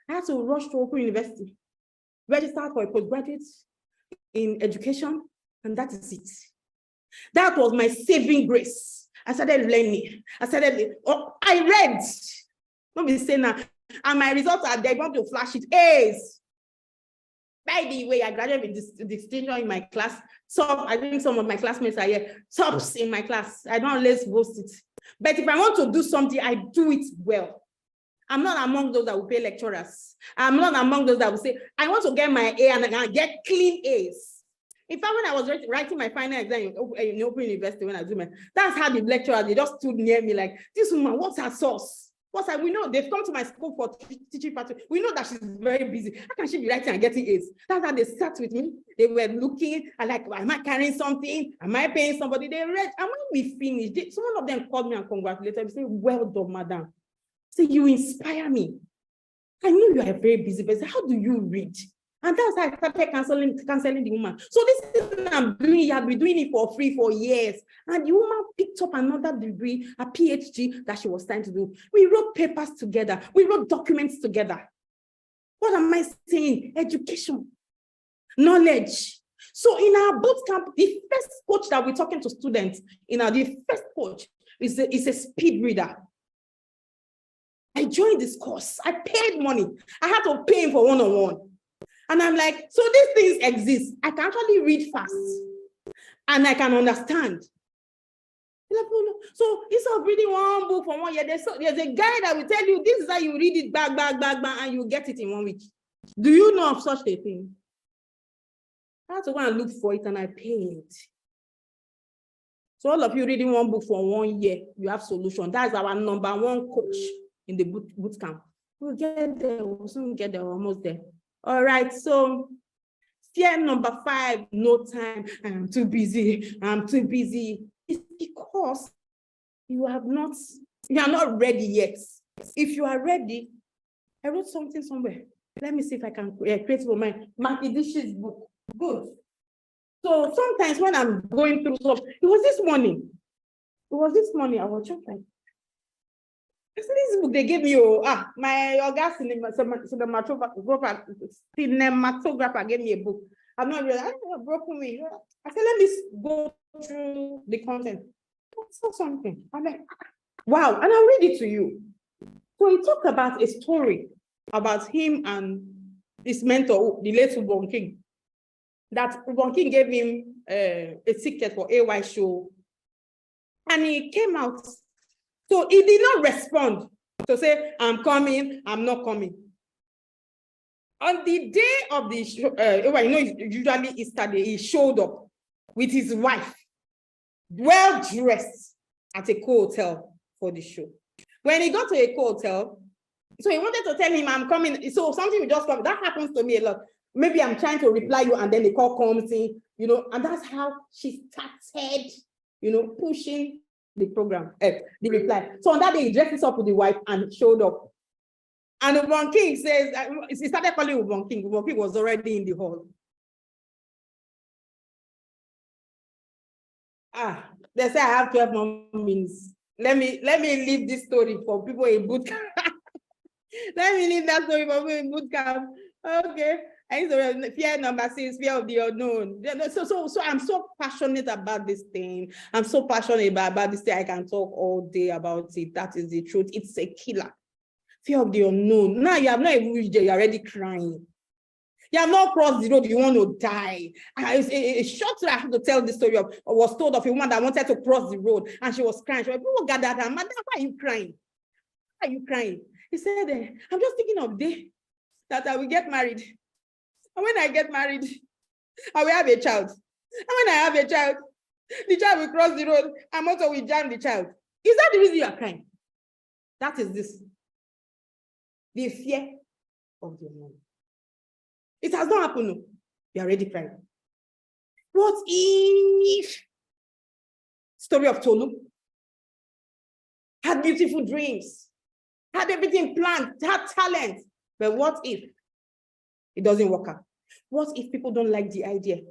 I had to rush to Open University, register for a postgraduate in education, and that is it. That was my saving grace. I started learning. I read. Don't be saying that. And my results are there. I want to flash it. A's. By the way, I graduated with distinction in my class. I think some of my classmates are here. Tops in my class. I don't always boast it. But if I want to do something, I do it well. I'm not among those that will pay lecturers. I'm not among those that will say, I want to get my A and I get clean A's. In fact, when I was writing my final exam in Open University, when I do that's how the lecturers, they just stood near me like, this woman, what's her source? We know they've come to my school for teaching part. We know that she's very busy. How can she be writing and getting A's? That's how they sat with me. They were looking and like, am I carrying something? Am I paying somebody? They read. And when we finished, some of them called me and congratulated me, saying, well done, madam. Say, you inspire me. I know you are a very busy person. How do you read? And that's how I started counseling the woman. So this is what I'm doing. I've been doing it for free for years. And the woman picked up another degree, a PhD that she was trying to do. We wrote papers together. We wrote documents together. What am I saying? Education, knowledge. So in our boot camp, the first coach that we're talking to students, the first coach is a speed reader. I joined this course. I paid money. I had to pay him for one-on-one. And I'm like, so these things exist. I can actually read fast and I can understand. So instead of reading one book for 1 year, there's a guy that will tell you this is how you read it back, and you get it in 1 week. Do you know of such a thing? I had to go and look for it and I paid. So all of you reading one book for 1 year, you have solution. That's our number one coach in the boot camp. We'll get there. We'll soon get there. We're almost there. All right, so fear number 5, no time. I'm too busy. It's because you are not ready yet. If you are ready, I wrote something somewhere. Let me see if I can create for my Mark Edish's book. Good. So sometimes when I'm going through stuff, it was this morning. I was just like, this book they gave me, my audacity cinematographer gave me a book. I'm not really, broken me. I said, let me go through the content. I saw something. I'm like, wow, and I'll read it to you. So he talked about a story about him and his mentor, the late Ubon King. That Ubon King gave him a ticket for AY show. And he came out. So he did not respond to say, I'm coming, I'm not coming. On the day of the show, usually Easter Day, he showed up with his wife, well dressed at a co-hotel for the show. When he got to a co-hotel, so he wanted to tell him, I'm coming. So something will just come. That happens to me a lot. maybe I'm trying to reply you and then the call comes in, you know, and that's how she started, you know, pushing the program, the reply. So on that day, he dressed up with the wife and showed up. And Ubon King says, he started calling Ubon King. Ubon King was already in the hall. They say I have 12 more minutes. Let me leave this story for people in boot camp. Let me leave that story for people in boot camp. Okay. Fear number 6, fear of the unknown. So I'm so passionate about this thing. I'm so passionate about this thing. I can talk all day about it. That is the truth. It's a killer. Fear of the unknown. Now you have not even reached there. You're already crying. You have not crossed the road. You want to die. A short story I have to tell the story of was told of a woman that wanted to cross the road and she was crying. She was, people gathered her. Madam, why are you crying? Why are you crying? He said, I'm just thinking of the day that I will get married. And when I get married, I will have a child. And when I have a child, the child will cross the road and motor will jam the child. Is that the reason you are crying? That is this. The fear of the unknown. It has not happened. No. You are already crying. What if? Story of Tolu. Had beautiful dreams. Had everything planned. Had talent. But what if it doesn't work out? What if people don't like the idea?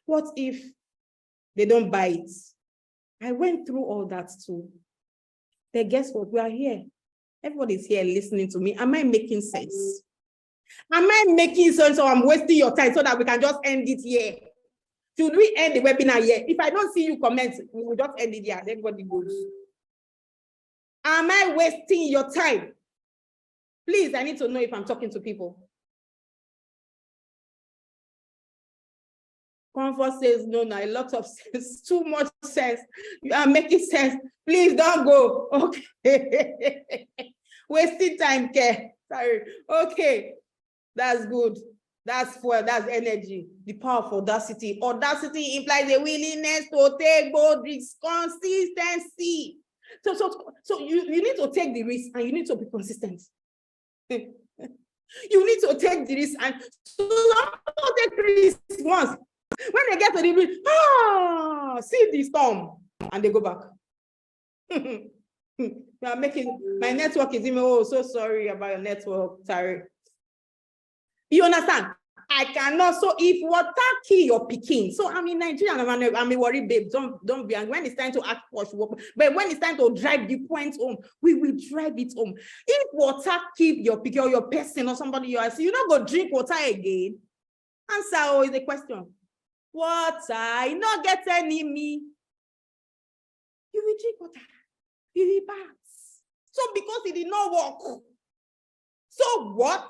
What if they don't buy it? I went through all that too. But guess what? We are here. Everybody's here listening to me. Am I making sense? Am I making sense, or I'm wasting your time so that we can just end it here? Should we end the webinar here? If I don't see you comment, we will just end it here. Everybody goes. Am I wasting your time? Please, I need to know if I'm talking to people. Comfort says no, a lot of sense, too much sense. You are making sense. Please don't go. Okay. Wasting time, care. Sorry. Okay. That's good. That's fuel. That's energy. The power of audacity. Audacity implies a willingness to take bold risks, consistency. So you need to take the risk and you need to be consistent. You need to take the risk and so don't take risk once. When they get to the risk, see the storm, and they go back. You are making my network is even, oh, so sorry about your network. Sorry. You understand? I cannot. So if water kill your pikin, so I'm in Nigeria and I'm a worried babe. Don't be. And when it's time to act posh, but when it's time to drive the point home, we will drive it home. If water kill your pikin or your person or somebody you are, so you're not going to drink water again. Answer is the question. Water, you not get any me. You will drink water. You will bath. So because it did not work. So what?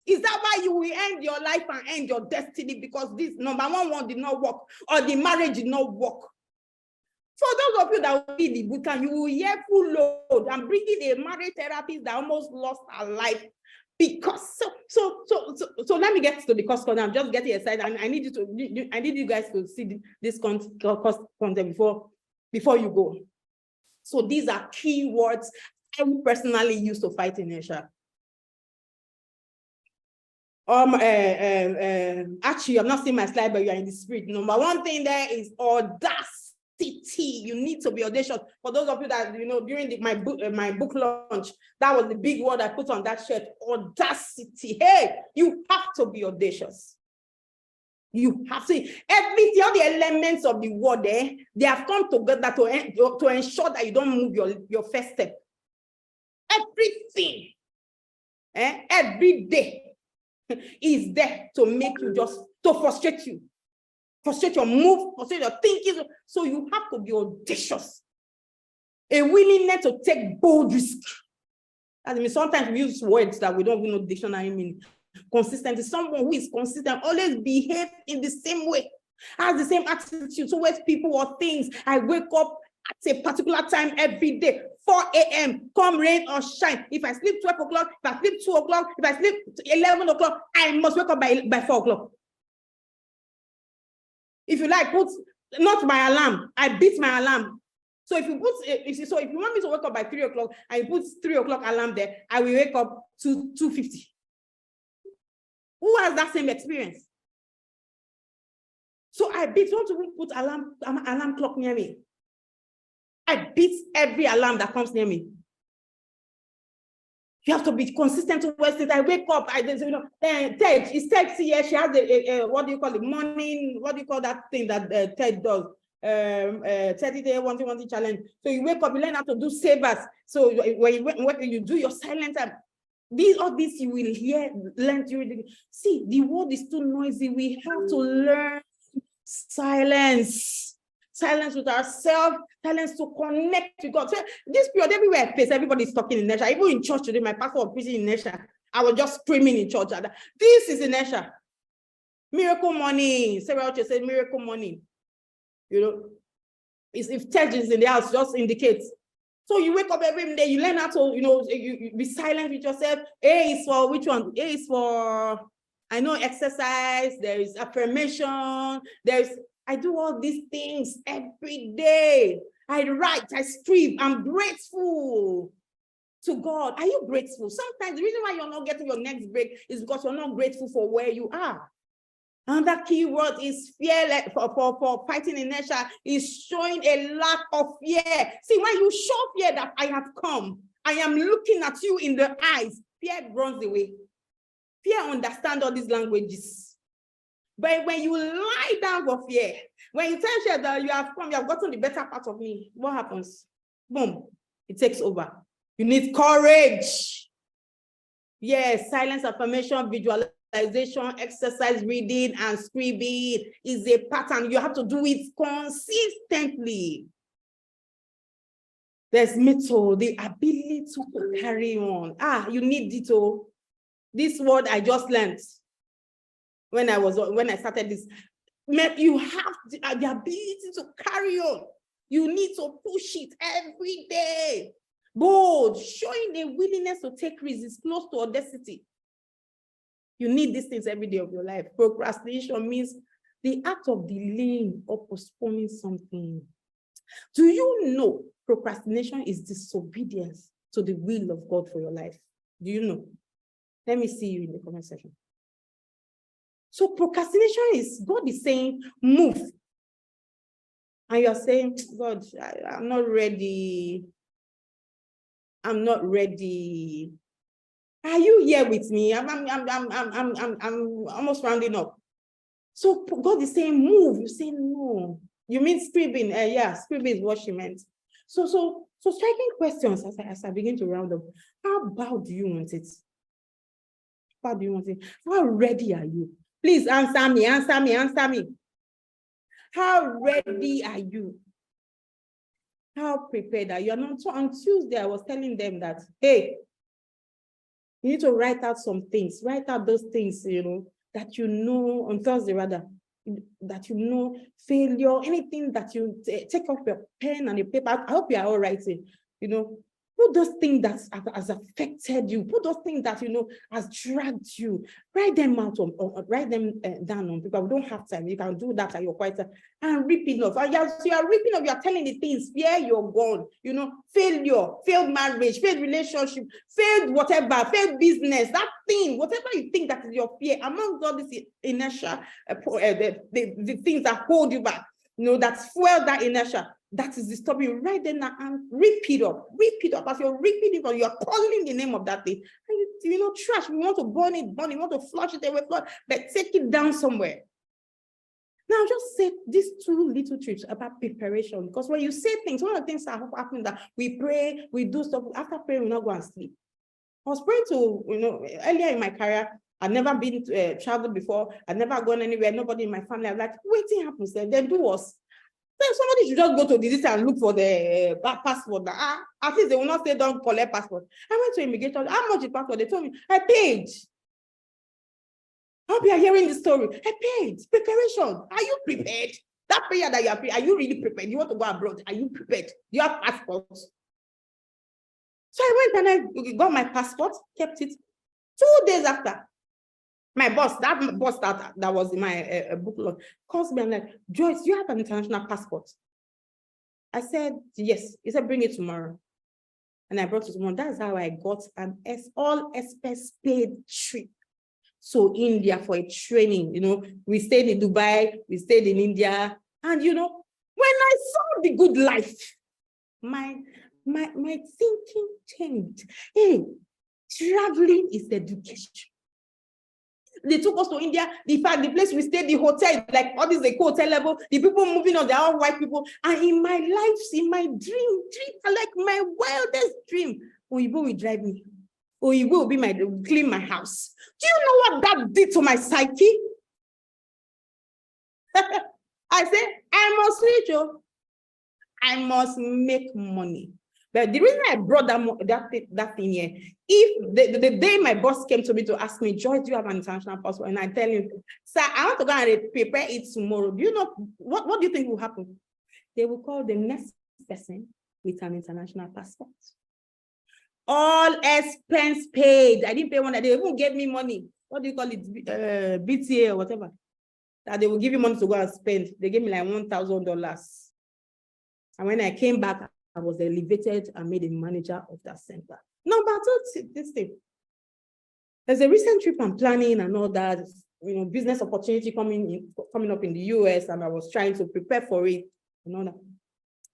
Is that why you will end your life and end your destiny? Because this number one did not work, or the marriage did not work. For those of you that will be in the bootcamp, you will hear full load. I'm bringing a marriage therapist that almost lost her life because so let me get to the cost content. I'm just getting excited, and I need you guys to see this cost content before you go. So these are key words I personally use to fight inertia. Actually, I'm not seeing my slide, but you are in the spirit. Number one thing there is audacity. You need to be audacious. For those of you that during my book launch, that was the big word I put on that shirt. Audacity. Hey, you have to be audacious. You have to. Everything, all the elements of the word there, they have come together to ensure that you don't move your first step. Everything, every day is there to make you to frustrate you. Frustrate your move, frustrate your thinking. So you have to be audacious. A willingness to take bold risk. I mean, sometimes we use words that we don't even know dictionary meaning. Consistent is someone who is consistent, always behave in the same way, has the same attitude towards people or things. I wake up at a particular time every day, 4 a.m., come rain or shine. If I sleep 12 o'clock, if I sleep 2 o'clock, if I sleep 11 o'clock, I must wake up by 4 o'clock. If you like, put not my alarm, I beat my alarm. So if you want me to wake up by 3 o'clock, I put 3 o'clock alarm there, I will wake up to 2:50. Who has that same experience? So I beat, want to put alarm clock near me. I beat every alarm that comes near me. You have to be consistent towards it. I wake up, Ted, is Ted here? She has a what do you call it? Morning, what do you call that thing that Ted does? 30-day one challenge. So you wake up, you learn how to do savers. So when you do your silent time, all this you will learn to see. The world is too noisy. We have to learn silence with ourselves, silence to connect to God. So this period, everywhere I face, everybody's talking in inertia. Even in church today, my pastor was preaching in inertia. I was just screaming in church. This is inertia. Miracle morning. Sarah said miracle morning. You know, if church is in the house, just indicates. So you wake up every day, you learn how to, you be silent with yourself. A is for which one? A is for, I know, exercise. There is affirmation. I do all these things every day. I write, I strive. I'm grateful to God. Are you grateful? Sometimes the reason why you're not getting your next break is because you're not grateful for where you are. Another key word is fear. For fighting inertia is showing a lack of fear. See, when you show fear that I have come, I am looking at you in the eyes, fear runs away. Fear understands all these languages. But when you lie down for fear, when you tell fear that you have come, you have gotten the better part of me, what happens? Boom, it takes over. You need courage. Yes, silence, affirmation, visualization, exercise, reading, and scribing is a pattern. You have to do it consistently. There's method, the ability to carry on. You need it. This word I just learned when I started this. You have the ability to carry on. You need to push it every day. Bold, showing a willingness to take risks is close to audacity. You need these things every day of your life. Procrastination means the act of delaying or postponing something. Do you know procrastination is disobedience to the will of God for your life? Do you know? Let me see you in the comment section. So procrastination is God is saying, move. And you're saying, God, I'm not ready. I'm not ready. Are you here with me? I'm almost rounding up. So God is saying, move. You say no. You mean scribbing? Scribbing is what she meant. So striking questions as I begin to round up. How bad do you want it? How do you want it? How ready are you? Please answer me. How ready are you? How prepared are you? And on Tuesday, I was telling them that, hey, you need to write out some things. Write out those things, that on Thursday rather, that failure, anything that you take off your pen and your paper. I hope you are all writing, put those things that has affected you, put those things that, has dragged you, write them out, write them down on paper. We don't have time. You can do that at your quiet time and repeat off. So you are repeating off, you are telling the things, where you're gone, failure, failed marriage, failed relationship, failed whatever, failed business, that thing, whatever you think that is your fear, among all this inertia, the things that hold you back, that fuel that inertia. That is disturbing. Write them down and repeat up. As you're repeating, you're calling the name of that thing. And trash. We want to burn it. We want to flush it away, but take it down somewhere. Now, just say these two little trips about preparation, because when you say things, one of the things that happen that we pray, we do stuff. After praying, we not go and sleep. I was praying to, earlier in my career, I'd never been traveled before. I'd never gone anywhere. Nobody in my family. I was like, waiting happens. Then do us. Then somebody should just go to the district and look for the passport. At least they will not say don't collect passport. I went to immigration. How much is passport? They told me, I paid. I hope you are hearing the story. I paid. Preparation. Are you prepared? That prayer that you are praying, are you really prepared? You want to go abroad? Are you prepared? Do you have passports? So I went and I got my passport, kept it. 2 days after, my boss, that was in my book log, calls me and like, Joyce, you have an international passport? I said, yes. He said, bring it tomorrow. And I brought it tomorrow. That's how I got an all-expense paid trip to India for a training. We stayed in Dubai, we stayed in India. And, when I saw the good life, my thinking changed. Hey, traveling is education. They took us to India. In fact, the place we stayed, the hotel, like all this, the hotel level, the people moving on, they're all white people. And in my life, in my dream, like my wildest dream, Oyibo will drive me. Oyibo will be clean my house. Do you know what that did to my psyche? I said, I must switch. I must make money. But the reason I brought that thing here, if the day my boss came to me to ask me, Joy, do you have an international passport? And I tell him, sir, I want to go and prepare it tomorrow. Do you know what do you think will happen? They will call the next person with an international passport. All expense paid. I didn't pay one. They even gave me money. What do you call it? BTA or whatever. That they will give you money to go and spend. They gave me like $1,000. And when I came back, I was elevated and made a manager of that center. No, but this thing. There's a recent trip I'm planning and all that, business opportunity coming up in the US, and I was trying to prepare for it and all that.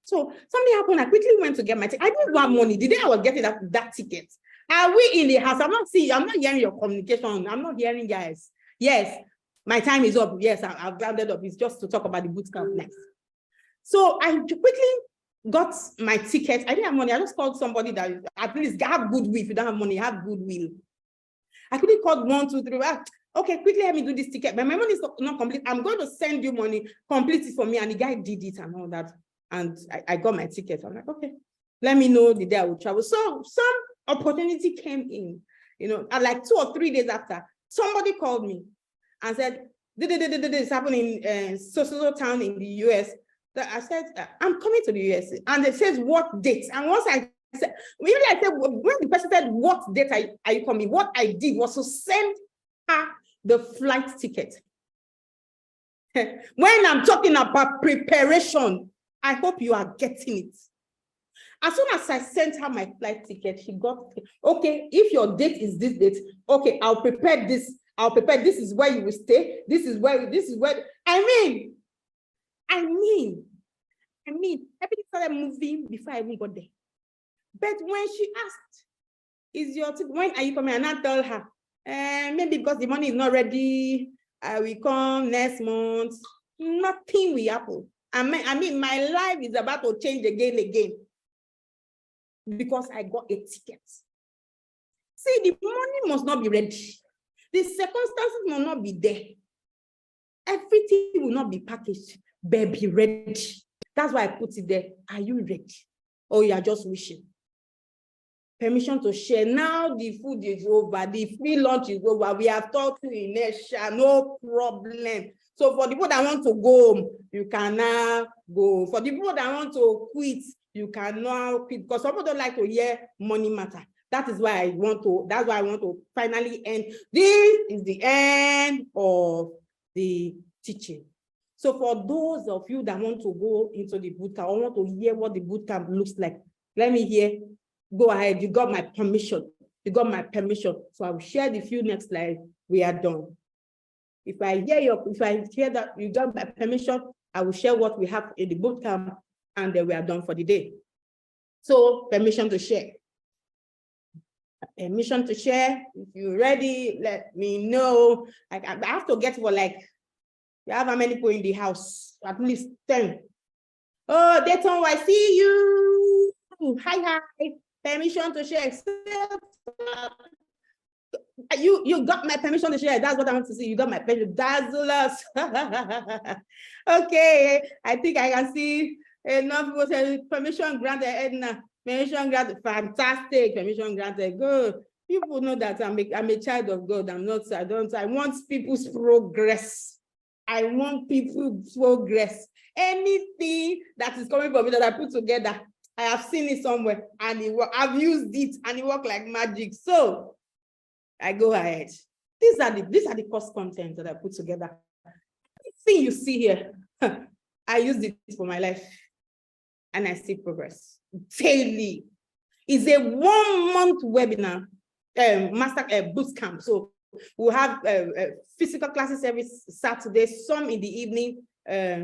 So something happened. I quickly went to get my ticket. I didn't want money. The day I was getting that ticket, are we in the house? I'm not hearing your communication. I'm not hearing guys. Yes, my time is up. Yes, I've rounded up. It's just to talk about the boot camp next. So I quickly got my ticket. I didn't have money. I just called somebody that at least have goodwill. If you don't have money, have goodwill. I quickly called 1, 2, 3. Okay, quickly let me do this ticket. But my money is not complete. I'm going to send you money, complete it for me. And the guy did it and all that. And I got my ticket. I'm like, okay, let me know the day I will travel. So some opportunity came in, like 2 or 3 days after, somebody called me and said, this happened in so town in the US. I said, I'm coming to the US. And it says, what date? And once I said, when the person said, what date are you coming? What I did was to send her the flight ticket. When I'm talking about preparation, I hope you are getting it. As soon as I sent her my flight ticket, she got, okay, if your date is this date, okay, I'll prepare this. This is where you will stay. This is where, I mean, everything started moving before I even got there. But when she asked, when are you coming? And I told her, maybe because the money is not ready, I will come next month. Nothing will happen. I mean, my life is about to change again, because I got a ticket. See, the money must not be ready. The circumstances will not be there. Everything will not be packaged, but be ready. That's why I put it there. Are you ready? Or you are just wishing? Permission to share. Now the food is over. The free lunch is over. We have talked to Inertia. No problem. So for the people that want to go home, you can now go. For the people that want to quit, you can now quit. Because some people don't like to hear money matter. That's why I want to finally end. This is the end of the teaching. So for those of you that want to go into the bootcamp, or want to hear what the bootcamp looks like, let me hear. Go ahead. You got my permission. You got my permission. So I will share the few next slides. We are done. If I hear that you got my permission, I will share what we have in the bootcamp, and then we are done for the day. So permission to share. Permission to share. If you're ready, let me know. I have to get for like, you have how many people in the house? At least 10. Oh, Dayton, I see you. Hi. Permission to share. You got my permission to share. That's what I want to see. You got my permission. Dazzle us. Okay, I think I can see enough people say permission granted, Edna. Permission granted. Fantastic. Permission granted. Good. People know that I'm a child of God. I want people's progress. I want people's progress. Anything that is coming from me that I put together, I have seen it somewhere and I've used it and it worked like magic. So I go ahead. These are the course content that I put together. Everything you see here, I used it for my life and I see progress daily. It's a 1-month webinar, master boot camp. So we'll have physical classes every Saturday, some in the evening.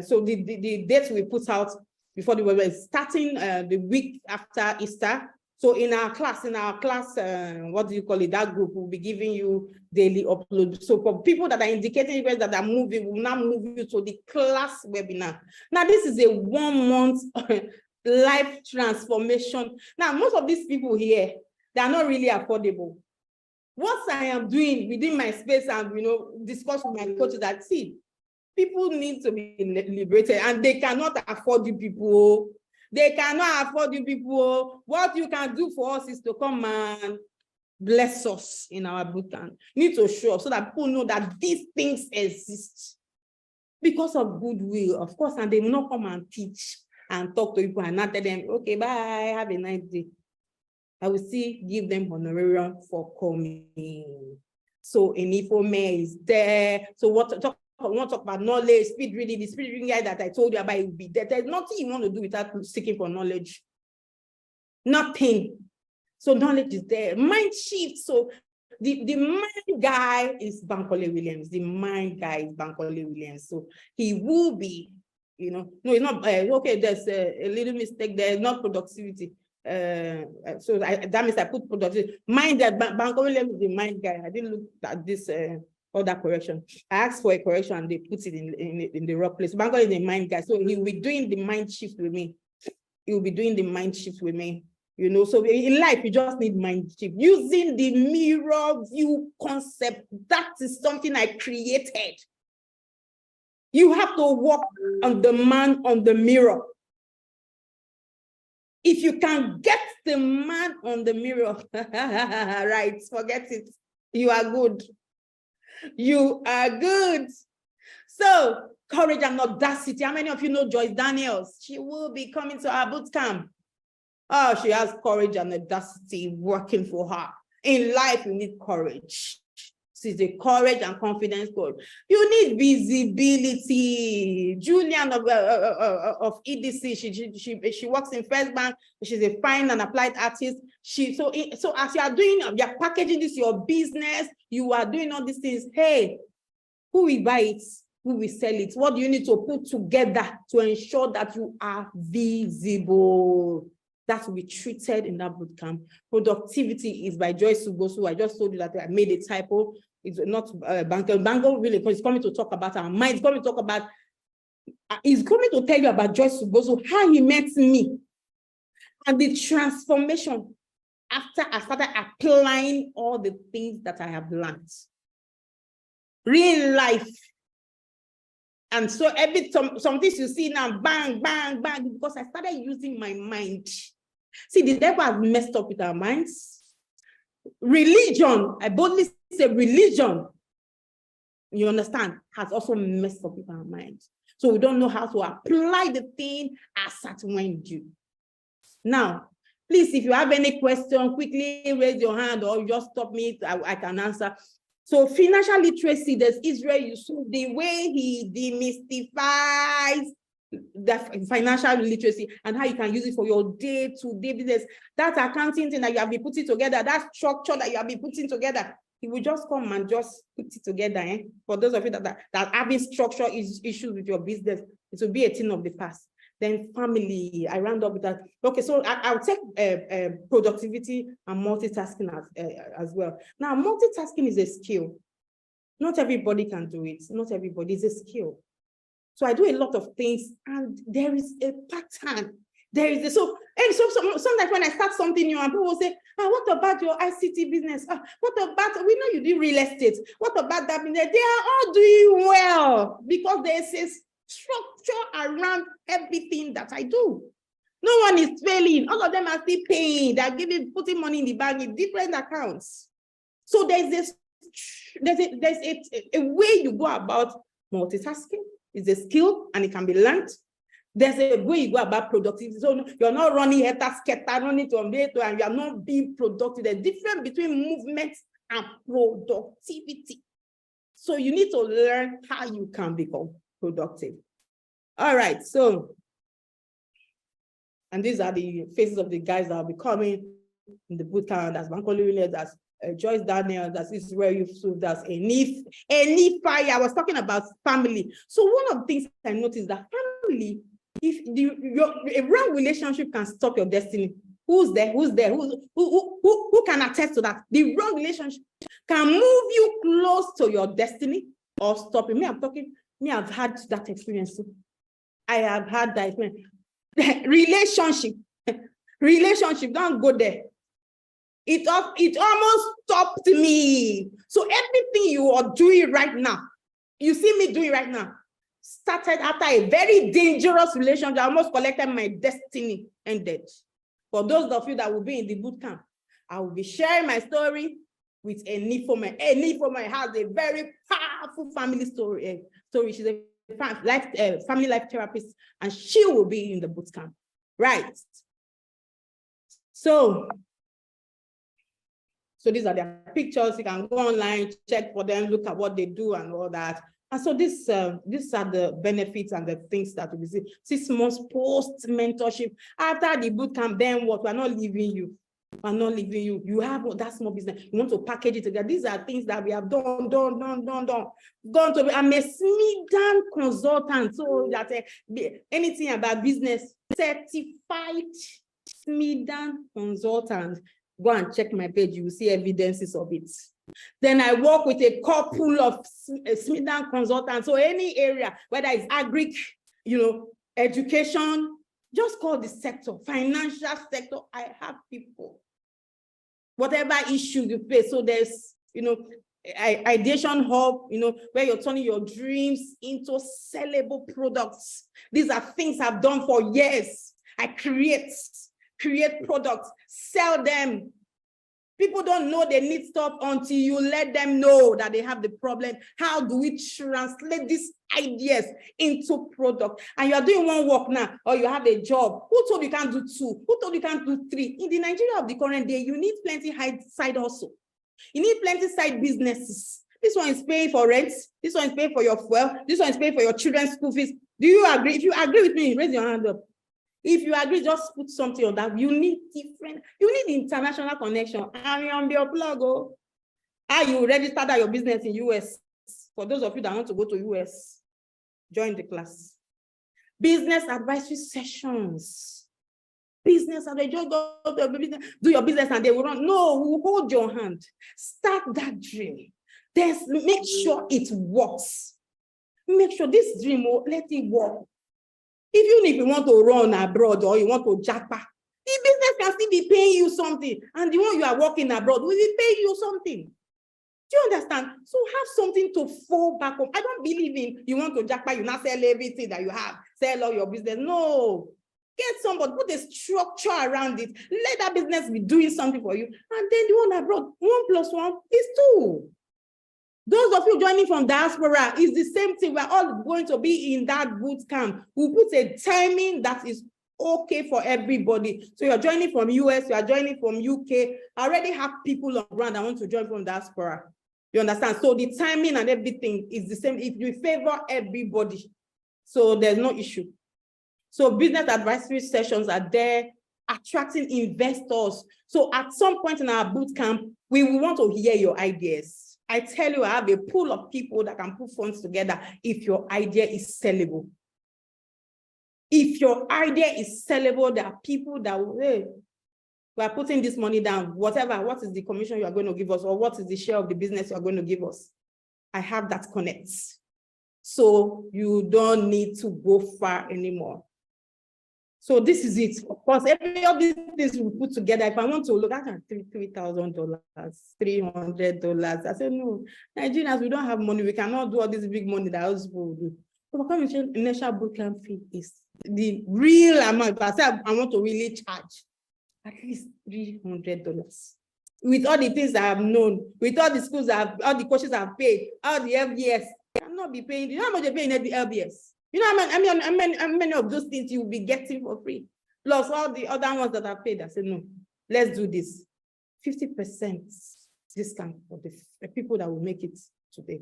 So the dates we put out before the webinar is starting the week after Easter. So in our class, what do you call it? That group will be giving you daily upload. So for people that are indicating that are moving, we'll now move you to the class webinar. Now, this is a 1 month life transformation. Now, most of these people here, they are not really affordable. What I am doing within my space and, discuss with my coaches that, see, people need to be liberated and they cannot afford you people. They cannot afford you people. What you can do for us is to come and bless us in our bootcamp. You need to show up so that people know that these things exist because of goodwill, of course, and they will not come and teach and talk to people and not tell them, okay, bye, have a nice day. I will still give them honorarium for coming. So Enifome is there. So we want to talk about knowledge, speed reading, the speed reading guy that I told you about, it will be there. There's nothing you want to do without seeking for knowledge. Nothing. So knowledge is there. Mind shift. So the mind guy is Bankole Williams. The mind guy is Bankole Williams. So he will be, no, it's not, okay, there's a little mistake there, not productivity. So that means I put productivity. Mind that Bankole Williams is the mind guy. I didn't look at this other correction. I asked for a correction and they put it in the wrong place. Bankole is the mind guy. So he will be doing the mind shift with me. He will be doing the mind shift with me. So in life, you just need mind shift. Using the mirror view concept, that is something I created. You have to work on the man on the mirror. If you can get the man on the mirror, right, forget it. You are good. You are good. So, courage and audacity. How many of you know Joyce Daniels? She will be coming to our boot camp. Oh, she has courage and audacity working for her. In life, you need courage. She's a courage and confidence coach. You need visibility. Julian of EDC, she works in First Bank. She's a fine and applied artist. So as you are doing, you're packaging this your business. You are doing all these things. Hey, who will buy it? Who will sell it? What do you need to put together to ensure that you are visible? That will be treated in that bootcamp. Productivity is by Joyce Sugosu. I just told you that I made a typo. It's not Banker. Banker really is coming to talk about our mind. He's coming to talk about. He's coming to tell you about Joyce Sugosu, how he met me, and the transformation after I started applying all the things that I have learned. Real life. And so some things you see now, bang, bang, bang, because I started using my mind. See, the devil has messed up with our minds. Religion, I boldly say religion, you understand, has also messed up with our minds. So we don't know how to apply the thing as at when due. Now, please, if you have any question, quickly raise your hand or just stop me, I can answer. So financial literacy, there's Israel Yusuf, the way he demystifies the financial literacy and how you can use it for your day-to-day business. That accounting thing that you have been putting together, that structure that you have been putting together, he will just come and just put it together. For those of you that having structure issues with your business, it will be a thing of the past. Then family, I round up with that. Okay, so I'll take productivity and multitasking as well. Now, multitasking is a skill. Not everybody can do it. Not everybody is a skill. So I do a lot of things, and there is a pattern. Sometimes when I start something new, and people will say, what about your ICT business? What about, we know you do real estate. What about that business? They are all doing well because there's a structure around everything that I do. No one is failing. All of them are still paying. They're putting money in the bank in different accounts. So there's a way you go about multitasking. It's a skill and it can be learned. There's a way you go about productivity. So you're not running running to and you are not being productive. There's a difference between movement and productivity. So you need to learn how you can become productive. All right, so, and these are the faces of the guys that will be coming in the bootcamp. That's Bankole Williams, that's Joyce Daniel, that is where you so that's any fire. I was talking about family. So one of the things I noticed that family, if a wrong relationship can stop your destiny. Who's there? Who can attest to that? The wrong relationship can move you close to your destiny or stop it. I've had that experience too. I have had that experience. Relationship, don't go there. It almost stopped me. So everything you are doing right now, you see me doing right now, started after a very dangerous relationship. I almost collected my destiny, ended. For those of you that will be in the boot camp, I will be sharing my story with Enifoma. Enifoma has a very powerful family story. She's a family life therapist, and she will be in the boot camp. Right. So these are their pictures. You can go online, check for them, look at what they do and all that. And so these are the benefits and the things that we see. 6 months post mentorship. After the boot camp, then what? We're not leaving you. We're not leaving you. You have that small business. You want to package it together. These are things that we have done. Gone to. I'm a Smithdown consultant. So that anything about business, certified Smithdown consultant. Go and check my page. You will see evidences of it. Then I work with a couple of Smithdown consultants. So any area, whether it's agri, education, just call the sector, financial sector. I have people. Whatever issue you face. So there's, ideation hub, where you're turning your dreams into sellable products. These are things I've done for years. I create products, sell them. People don't know they need stuff until you let them know that they have the problem. How do we translate these ideas into product? And you are doing one work now, or you have a job. Who told you can't do 2? Who told you can't do 3? In the Nigeria of the current day, you need plenty side hustle. You need plenty side businesses. This one is paying for rent. This one is paying for your fuel. This one is paying for your children's school fees. Do you agree? If you agree with me, raise your hand up. If you agree, just put something on that. You need international connection. I'm on your plug. Oh. How you registered your business in US? For those of you that want to go to US, join the class. Business advisory sessions. Business advisory, just go to your business, do your business and they will run. No, we'll hold your hand. Start that dream. Then make sure it works. Make sure this dream, let it work. Even if you want to run abroad or you want to jackpot, the business can still be paying you something. And the one you are working abroad will be paying you something. Do you understand? So have something to fall back on. I don't believe in you want to jackpot, you not sell everything that you have, sell all your business. No. Get somebody, put a structure around it. Let that business be doing something for you. And then the one abroad, 1 + 1 is 2. Those of you joining from diaspora, is the same thing. We're all going to be in that boot camp. We'll put a timing that is okay for everybody. So you're joining from US, you are joining from UK. I already have people on ground that want to join from diaspora. You understand? So the timing and everything is the same. If you favor everybody, so there's no issue. So business advisory sessions are there, attracting investors. So at some point in our boot camp, we will want to hear your ideas. I tell you, I have a pool of people that can put funds together if your idea is sellable. If your idea is sellable, there are people that will, hey, we are putting this money down, whatever, what is the commission you are going to give us, or what is the share of the business you are going to give us? I have that connect. So you don't need to go far anymore. So this is it. Of course, every of these things we put together. If I want to look at $3,000, $300, I said, no, Nigerians, we don't have money. We cannot do all this big money that else people will do. So initial bootcamp fee is the real amount. But I said, I want to really charge at least $300. With all the things I have known, with all the schools all the coaches I've paid, all the LBS, I'm not be paying. You know how much you're paying at the LBS? You know, how many of those things you will be getting for free. Plus all the other ones that are paid. I said, no, let's do this. 50% discount for the people that will make it today.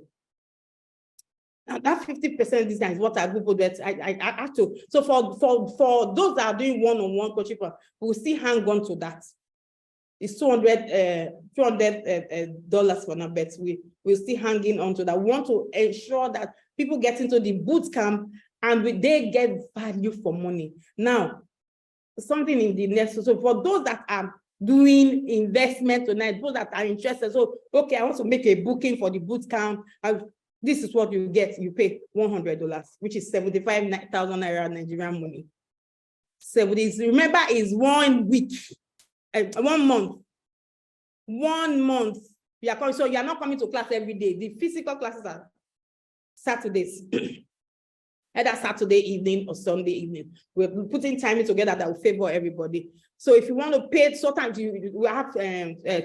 Now that 50% discount is what I Googled that I have to. So for those that are doing one-on-one coaching, we'll still hang on to that. It's $200 for now, but we're still hanging on to that. We want to ensure that people get into the boot camp and they get value for money. Now, something in the next, so for those that are doing investment tonight, those that are interested, so, okay, I want to make a booking for the boot camp, and this is what you get. You pay $100, which is 75,000 Naira Nigerian money. 70, remember, is 1 week. 1 month. 1 month. You are coming, so you are not coming to class every day. The physical classes are Saturdays, either Saturday evening or Sunday evening. We're putting timing together that will favor everybody. So if you want to pay, sometimes you have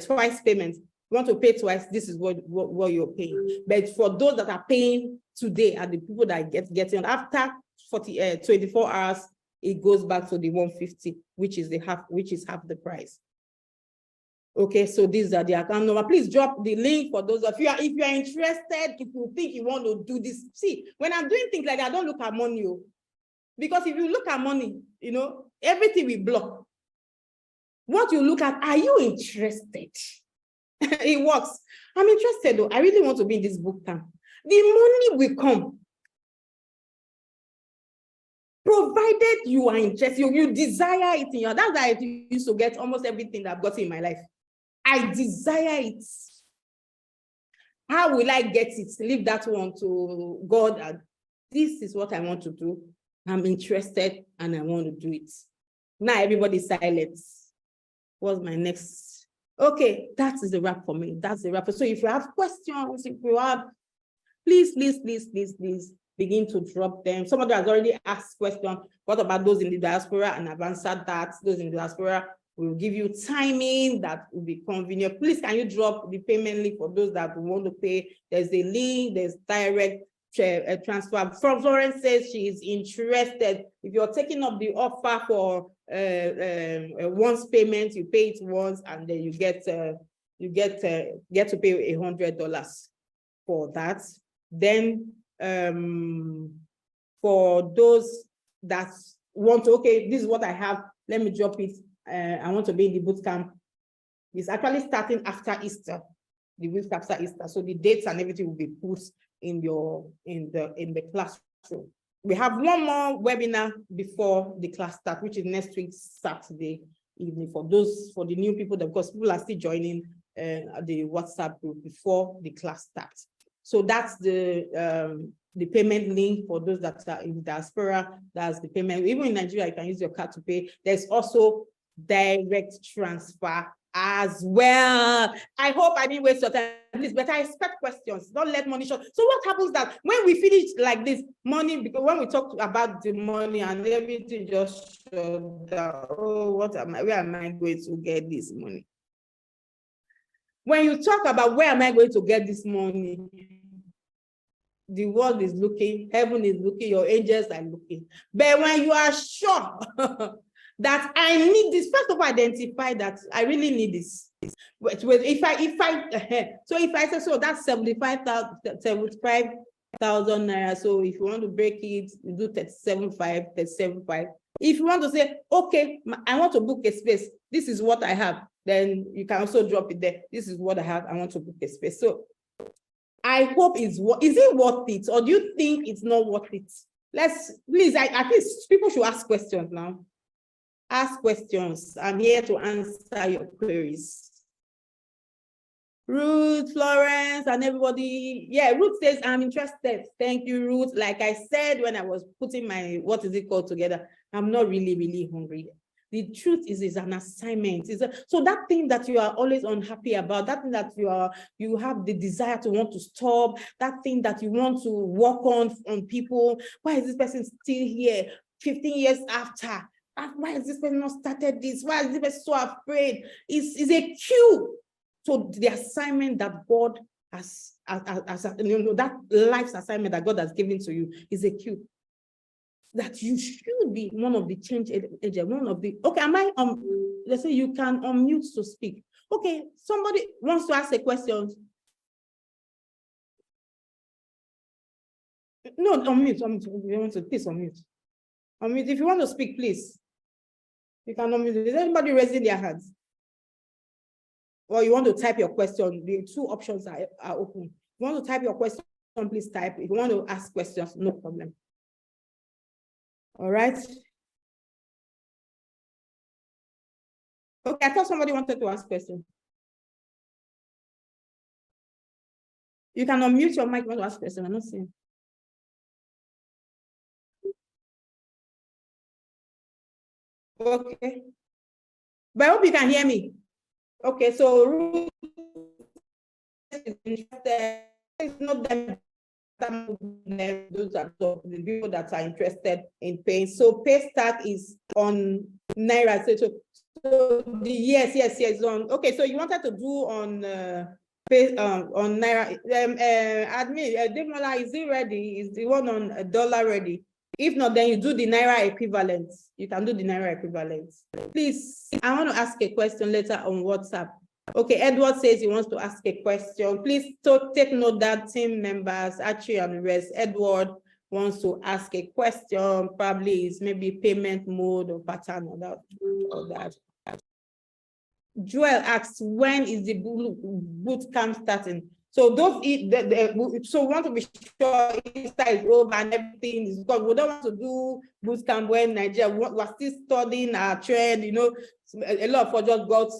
twice payments. You want to pay twice, this is what you're paying. But for those that are paying today and the people that getting after 24 hours, it goes back to the 150, which is half the price. Okay, so these are the account number. Please drop the link for those of you. If you are interested, if you think you want to do this, see, when I'm doing things like that, I don't look at money. Because if you look at money, everything we block. What you look at, are you interested? It works. I'm interested though. I really want to be in this boot camp. The money will come. Provided you are interested, you desire it in your, that's why I used to get almost everything that I've got in my life. I desire it. How will I get it? Leave that one to God. And this is what I want to do. I'm interested and I want to do it. Now everybody's silent. What's my next? Okay, that is the wrap for me. That's the wrap. So if you have questions, if you have, please begin to drop them. Somebody has already asked questions. What about those in the diaspora? And I've answered that. Those in the diaspora will give you timing that will be convenient. Please, can you drop the payment link for those that want to pay? There's a link, there's direct transfer. Florence says she is interested. If you're taking up the offer for once payment, you pay it once, and then you get to pay $100 for that. Then for those that want to, okay, this is what I have, let me drop it. I want to be in the boot camp. It's actually starting after Easter, the week after Easter. So the dates and everything will be put in the classroom. We have one more webinar before the class starts, which is next week, Saturday evening, for the new people, because people are still joining the WhatsApp group before the class starts. So that's the payment link for those that are in diaspora. That's the payment. Even in Nigeria, you can use your card to pay. There's also direct transfer as well. I hope I didn't waste your time, please, but I expect questions. Don't let money short. So what happens that when we finish like this, money, because when we talk about the money and everything just shut down, oh, where am I going to get this money? When you talk about where am I going to get this money, the world is looking, heaven is looking, your angels are looking. But when you are sure that I need this, first of all, identify that I really need this. If I say, so that's 75,000 Naira. So if you want to break it, you do 37.5. If you want to say, okay, I want to book a space, this is what I have, then you can also drop it there. This is what I have, I want to book a space. So I hope is it worth it, or do you think it's not worth it? Please, at least people should ask questions now. Ask questions. I'm here to answer your queries. Ruth, Florence, and everybody. Yeah, Ruth says, I'm interested. Thank you, Ruth. Like I said, when I was putting my, together, I'm not really hungry. The truth is, it's an assignment. So that thing that you are always unhappy about, that thing that you have the desire to want to stop, that thing that you want to work on people. Why is this person still here 15 years after? Why has this person not started this? Why is this person so afraid? It's a cue to the assignment that God has, that life's assignment that God has given to you is a cue that you should be one of the change agent, one of the, okay, let's say you can unmute to speak. Okay, somebody wants to ask a question. No, unmute, you want to, please unmute. Unmute, if you want to speak, please. You can unmute. Is anybody raising their hands? or you want to type your question, the two options are open. If you want to type your question, please type. If you want to ask questions, no problem. All right. Okay, I thought somebody wanted to ask questions. You can unmute your mic if you want to ask questions. I'm not seeing. Okay. But I hope you can hear me. Okay, so Ruth is interested. It's not them. Those are the people that are interested in paying. So pay start is on Naira. Yes, on. Okay, so you wanted to do on pay on Naira. Admin, Demola, is it ready? Is the one on a dollar ready? If not, then you do the Naira equivalent. You can do the Naira equivalent. Please, I want to ask a question later on WhatsApp. Okay, Edward says he wants to ask a question. Please take note that team members, actually and the rest, Edward wants to ask a question, probably is maybe payment mode or pattern or that. Joel asks, when is the boot camp starting? So those so we want to be sure Easter is over and everything is because we don't want to do boot camp when Nigeria, we're still studying our trend, a lot of us just got,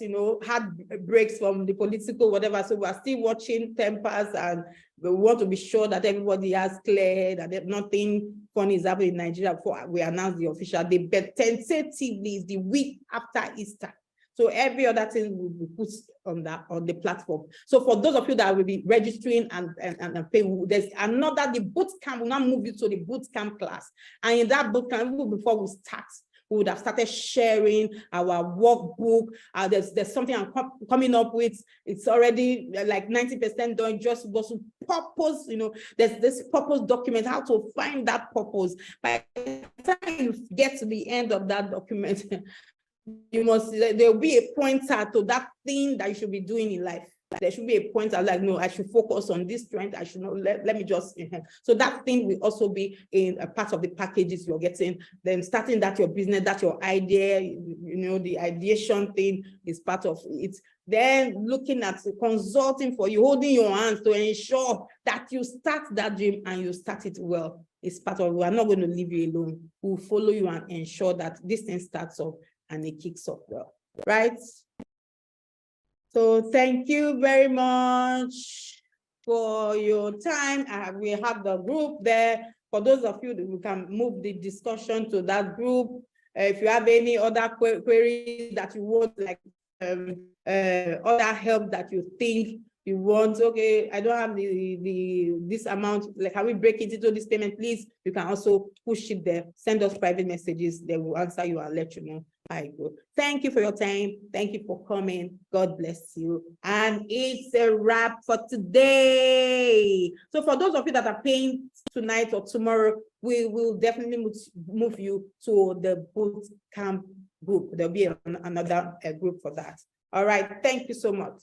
had breaks from the political whatever. So we're still watching tempers and we want to be sure that everybody has cleared and that nothing funny is happening in Nigeria before we announce the official date. But tentatively is the week after Easter. So every other thing will be put on the platform. So for those of you that will be registering and paying, there's another, the boot camp will now move you to the boot camp class. And in that boot camp, before we start, we would have started sharing our workbook. There's something I'm coming up with. It's already like 90% done. Just go to purpose. There's this purpose document, how to find that purpose. By the time you get to the end of that document, there'll be a pointer to that thing that you should be doing in life. There should be a pointer like, no, I should focus on this strength. I should not let me just. So that thing will also be in a part of the packages you're getting. Then starting that your business, that's your idea, the ideation thing is part of it. Then looking at consulting for you, holding your hands to ensure that you start that dream and you start it well. It's part of, we're not going to leave you alone. We'll follow you and ensure that this thing starts off and it kicks off well, right? So thank you very much for your time. We have the group there. For those of you that we can move the discussion to that group. If you have any other queries that you want, like other help that you think you want, okay, I don't have this amount, like can we break it into this payment, please? You can also push it there, send us private messages, they will answer you and let you know how it goes. Thank you for your time. Thank you for coming. God bless you. And it's a wrap for today. So for those of you that are paying tonight or tomorrow, we will definitely move you to the boot camp group. There'll be another group for that. All right. Thank you so much.